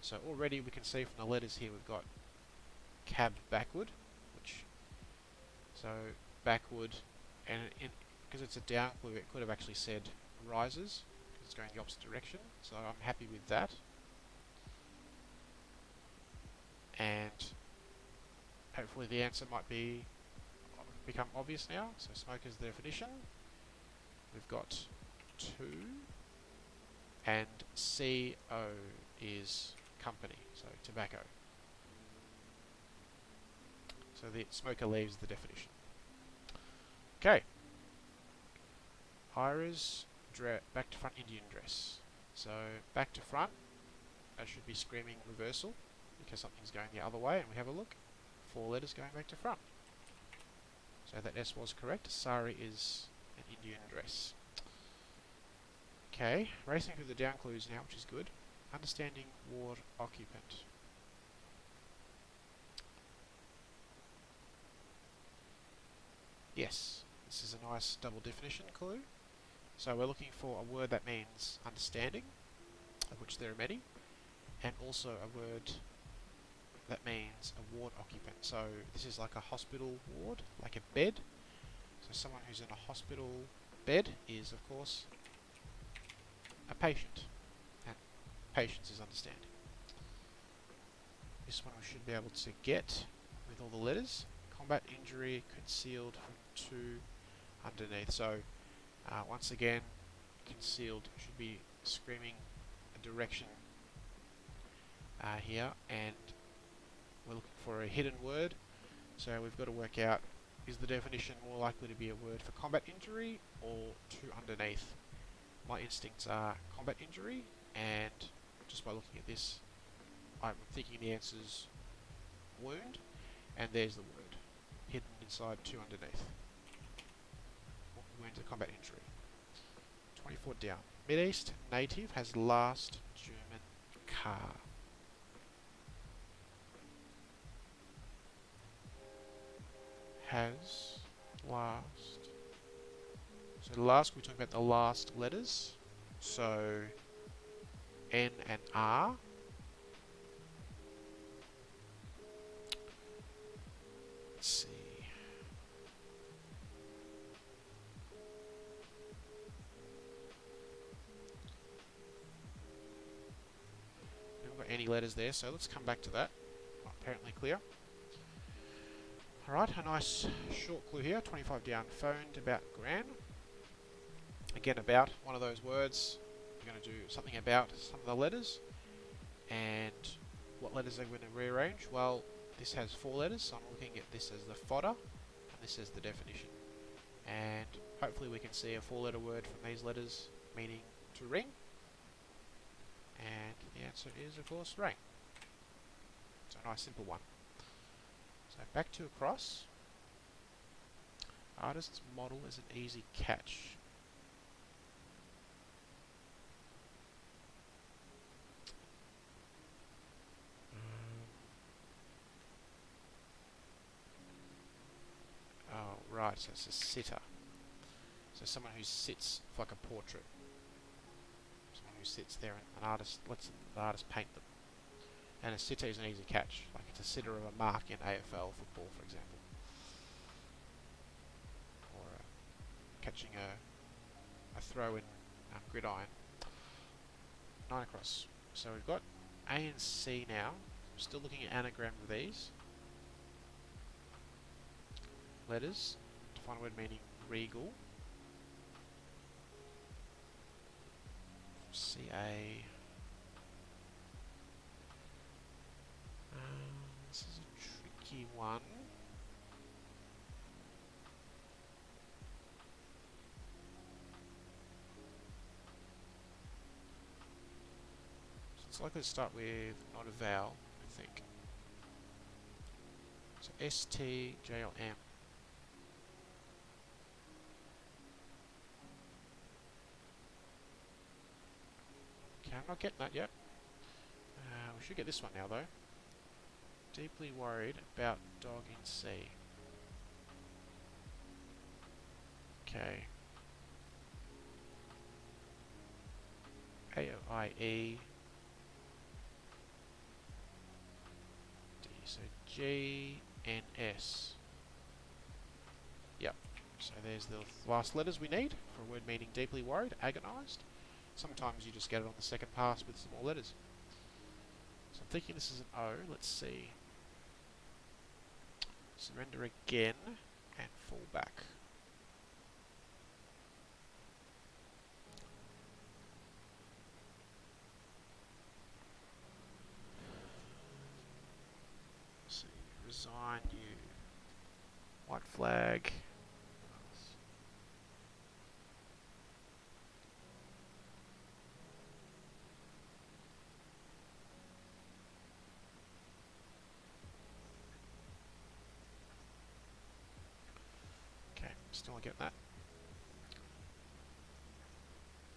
So already we can see from the letters here we've got cab backward, which, so backward, and because it's a down clue, it could have actually said rises, because it's going the opposite direction, so I'm happy with that. And hopefully the answer might become obvious now. So smoker's the definition. We've got 2, and CO is company, so tobacco. So the smoker leaves the definition. Okay. Ira's back to front Indian dress. So back to front, that should be screaming reversal, because something's going the other way, and we have a look. 4 letters going back to front. So that S was correct. Sari is an Indian dress. Okay, racing through the down clues now, which is good. Understanding ward occupant. Yes, this is a nice double definition clue. So we're looking for a word that means understanding, of which there are many, and also a word that means a ward occupant. So this is like a hospital ward, like a bed. So someone who's in a hospital bed is, of course, a patient. And patience is understanding. This one we should be able to get with all the letters. Combat injury concealed from 2 underneath. So once again, concealed should be screaming a direction here, and we're looking for a hidden word. So we've got to work out, is the definition more likely to be a word for combat injury or 2 underneath? My instincts are combat injury, and just by looking at this, I'm thinking the answer's wound, and there's the word, hidden inside 2 underneath. Wound to combat injury. 24 down. Mideast native has last German car. Has last. So last, we're talking about the last letters. So N and R. Let's see. We haven't got any letters there, so let's come back to that. Not apparently clear. Alright, a nice short clue here. 25 down. Phoned about Gran. Again, about, one of those words. We're going to do something about some of the letters. And what letters are we going to rearrange? Well, this has 4 letters, so I'm looking at this as the fodder, and this is the definition. And hopefully we can see a 4-letter word from these letters meaning to ring. And the answer is, of course, ring. It's a nice simple one. So back to across. Artist's model is an easy catch. Oh, right, so it's a sitter. So someone who sits like a portrait. Someone who sits there and an artist lets the artist paint them. And a sitter is an easy catch, like it's a sitter of a mark in AFL football, for example. Or catching a throw in gridiron. 9 across. So we've got A and C now. We're still looking at anagram of these. Letters. To find a word meaning regal. C-A. This is a tricky one. So it's likely to start with not a vowel, I think. So S-T-J-L-M. Okay, I'm not getting that yet. We should get this one now, though. Deeply worried about dog in C. Okay. A-O-I-E. D. So G-N-S. Yep. So there's the last letters we need for a word meaning deeply worried, agonised. Sometimes you just get it on the second pass with some more letters. So I'm thinking this is an O. Let's see. Surrender again and fall back. Let's see. Resign you. White flag. Still not getting that.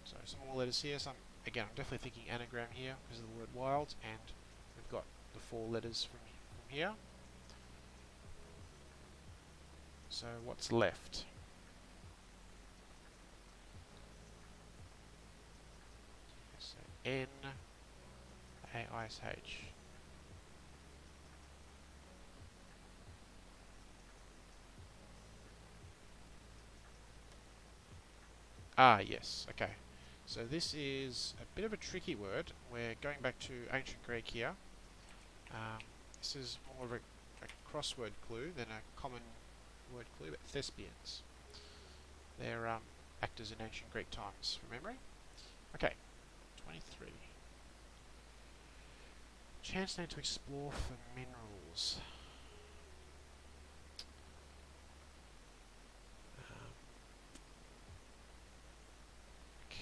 So some more letters here. Again, I'm definitely thinking anagram here because of the word wild, and we've got the 4 letters from here. So what's left? So N-A-I-S-H. Ah, yes. Okay. So this is a bit of a tricky word. We're going back to ancient Greek here. This is more of a crossword clue than a common word clue, but thespians. They're actors in ancient Greek times, from memory. Okay, 23. Chance name to explore for minerals. Okay.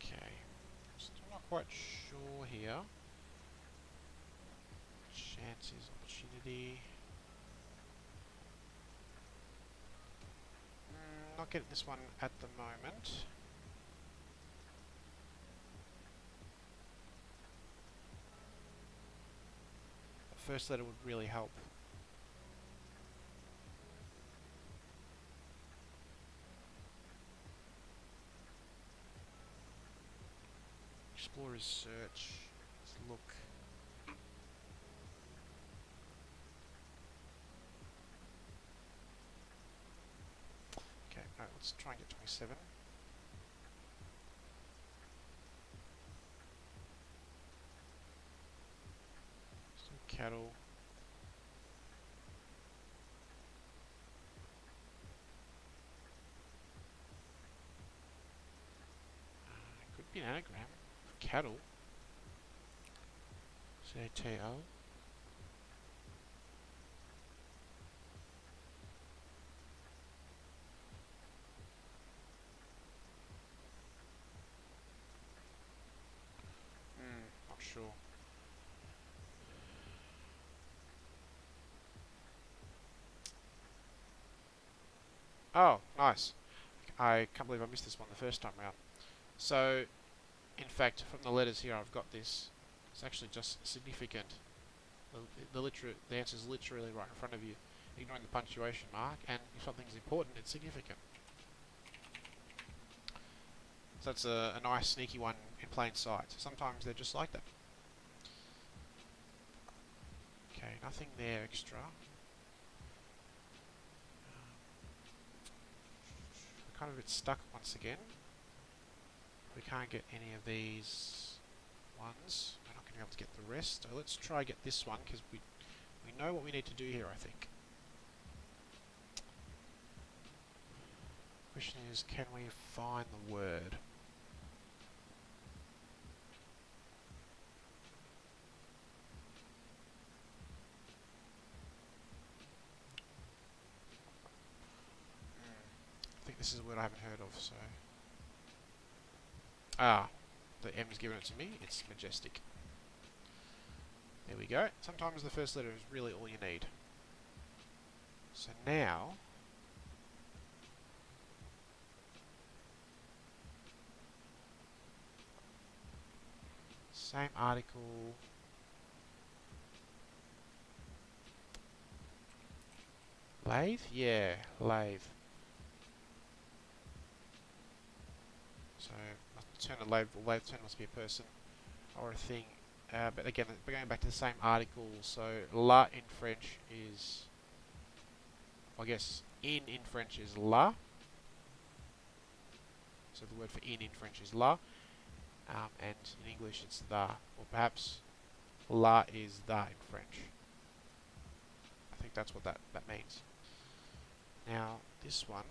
Okay. Still not quite sure here. Chances, opportunity. Not getting this one at the moment. The first letter would really help. Explorer's search. Let's look. Okay, no, let's try and get 27. Still cattle. Could be an anagram for cattle. C-A-T-O. Not sure. Oh, nice. I can't believe I missed this one the first time round. So, in fact, from the letters here I've got this. It's actually just significant. The answer is literally right in front of you, ignoring the punctuation mark, and if something's important, it's significant. So that's a nice sneaky one in plain sight. Sometimes they're just like that. Okay, nothing there extra. We're kind of a bit stuck once again. We can't get any of these ones. We're not going to be able to get the rest. So let's try get this one, because we know what we need to do here, I think. Question is, can we find the word? I think this is a word I haven't heard of, so... Ah, the M's given it to me. It's majestic. There we go. Sometimes the first letter is really all you need. So now... same article... Lathe? Yeah, lathe. So, turn a lathe turn must be a person or a thing. But again, we're going back to the same article. So, la in French is, I guess, in French is la. So the word for in French is la. And in English it's the. Or perhaps la is the in French. I think that's what that means. Now, this one,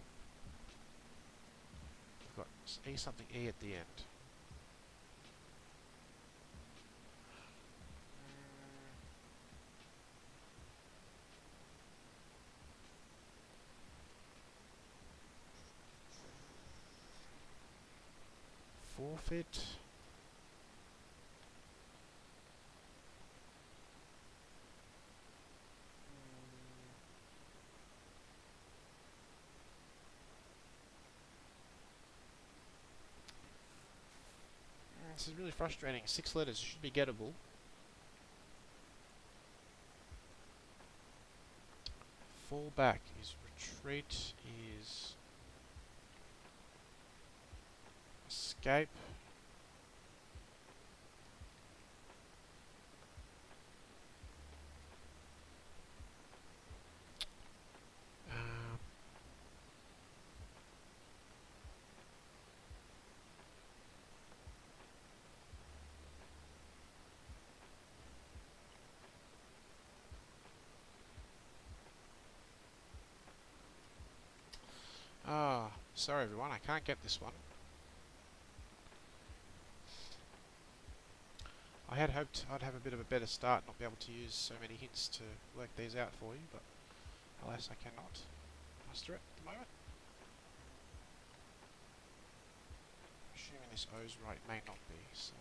we've got E something E at the end. Forfeit. This is really frustrating. 6 letters should be gettable. Fall back is retreat, is escape. Um, sorry everyone, I can't get this one. I had hoped I'd have a bit of a better start, not be able to use so many hints to work these out for you, but alas I cannot master it at the moment. Assuming this O's right, may not be, so...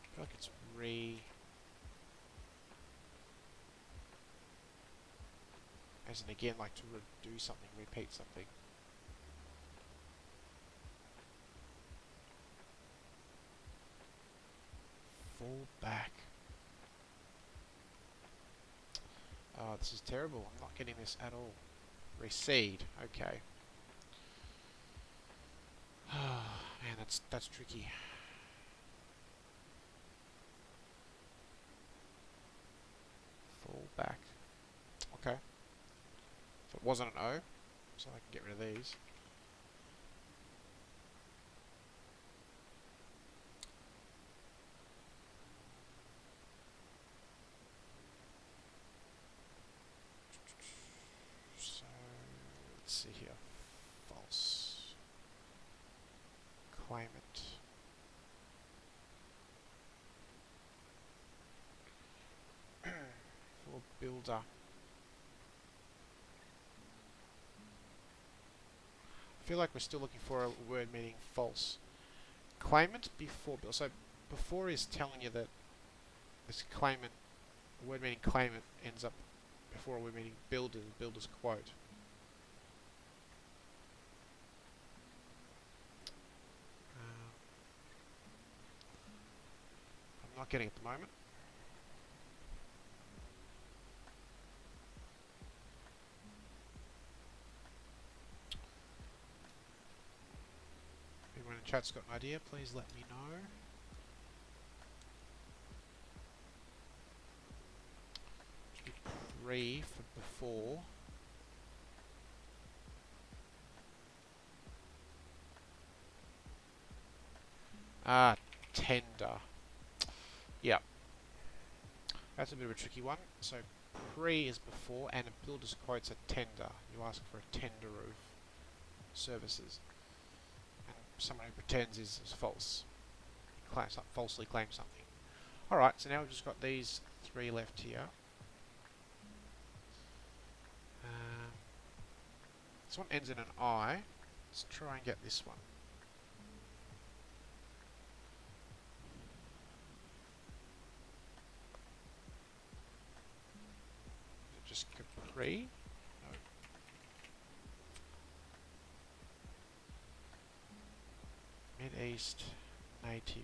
I feel like it's as in again, like to do something, repeat something. Fall back. Oh, this is terrible. I'm not getting this at all. Recede. Okay. Man, that's tricky. Fall back. Okay. If it wasn't an O, so I can get rid of these. So, let's see here. False. Claim it. For builder. I feel like we're still looking for a word meaning false. Claimant before build. So before is telling you that this claimant, a word meaning claimant, ends up before a word meaning builder, builder's quote. I'm not getting it at the moment. Anyone in chat's got an idea, please let me know. Should be pre for before. Ah, tender. Yep. That's a bit of a tricky one. So pre is before and a builder's quote's a tender. You ask for a tender of services. And someone who pretends is false. Falsely claims something. Alright, so now we've just got these three left here. This one ends in an I. Let's try and get this one. Just Capri? No. Mid-East native.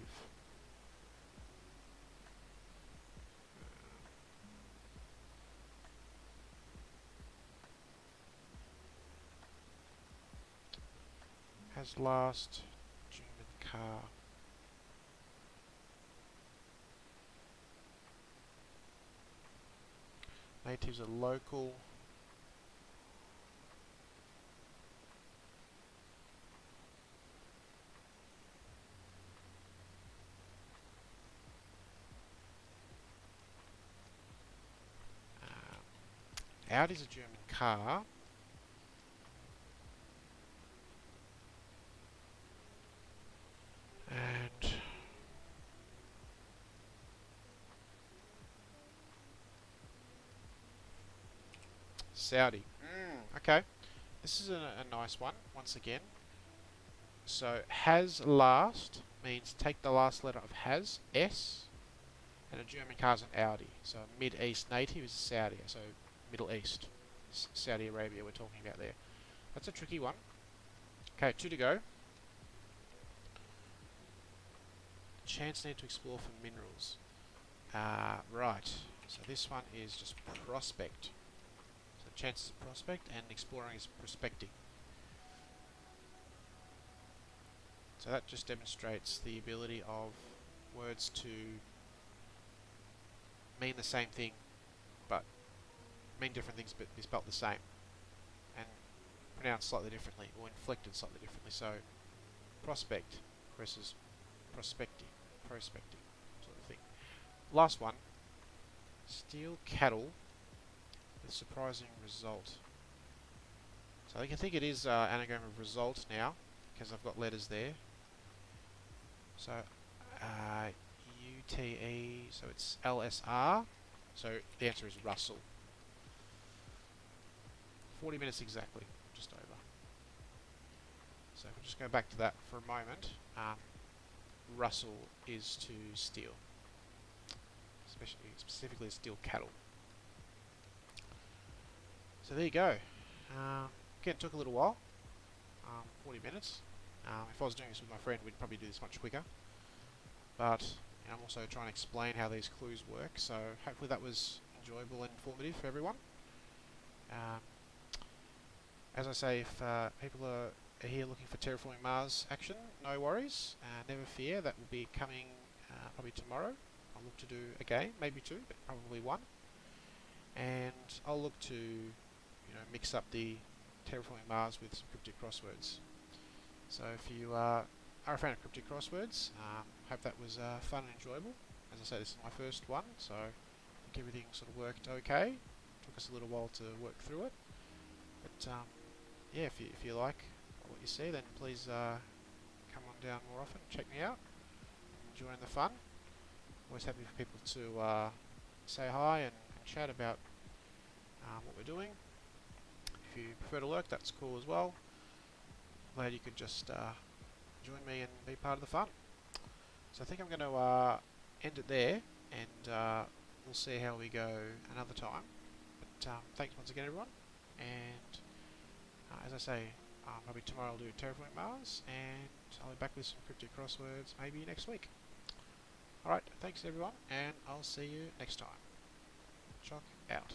Has last German car. Natives are local. Audi's a German car. And Saudi. Okay. This is a nice one, once again. So, has last means take the last letter of has, S, and a German car's an Audi. So, a Mid-East native is a Saudi, so Middle East. Saudi Arabia we're talking about there. That's a tricky one. Okay, 2 to go. Chance need to explore for minerals. Right, so this one is just prospect. So chances of prospect, and exploring is prospecting. So that just demonstrates the ability of words to mean the same thing, but mean different things, but be spelt the same, and pronounced slightly differently, or inflected slightly differently. So prospect versus prospecting, prospecting, sort of thing. Last one, steal cattle with surprising result. So I think it is anagram of result now, because I've got letters there. So UTE, so it's LSR. So the answer is Russell. 40 minutes exactly, just over. So if we just go back to that for a moment, Russell is to steal, specifically steal cattle. So there you go. Again, it took a little while, 40 minutes. If I was doing this with my friend, we'd probably do this much quicker. But I'm also trying to explain how these clues work, so hopefully that was enjoyable and informative for everyone. As I say, if people are here looking for Terraforming Mars action, no worries, never fear, that will be coming probably tomorrow. I'll look to do a game, maybe two, but probably one. And I'll look to mix up the Terraforming Mars with some Cryptic Crosswords. So if you are a fan of Cryptic Crosswords, hope that was fun and enjoyable. As I say, this is my first one, so I think everything sort of worked okay. Took us a little while to work through it, but yeah, if you like what you see, then please come on down more often, check me out. I'm enjoying the fun. Always happy for people to say hi and chat about what we're doing. If you prefer to lurk, that's cool as well. Glad you could just join me and be part of the fun. So I think I'm going to end it there, and we'll see how we go another time. But thanks once again, everyone. And as I say, probably tomorrow I'll do Terraforming Mars, and I'll be back with some Cryptic Crosswords maybe next week. Alright, thanks everyone, and I'll see you next time. Choc out.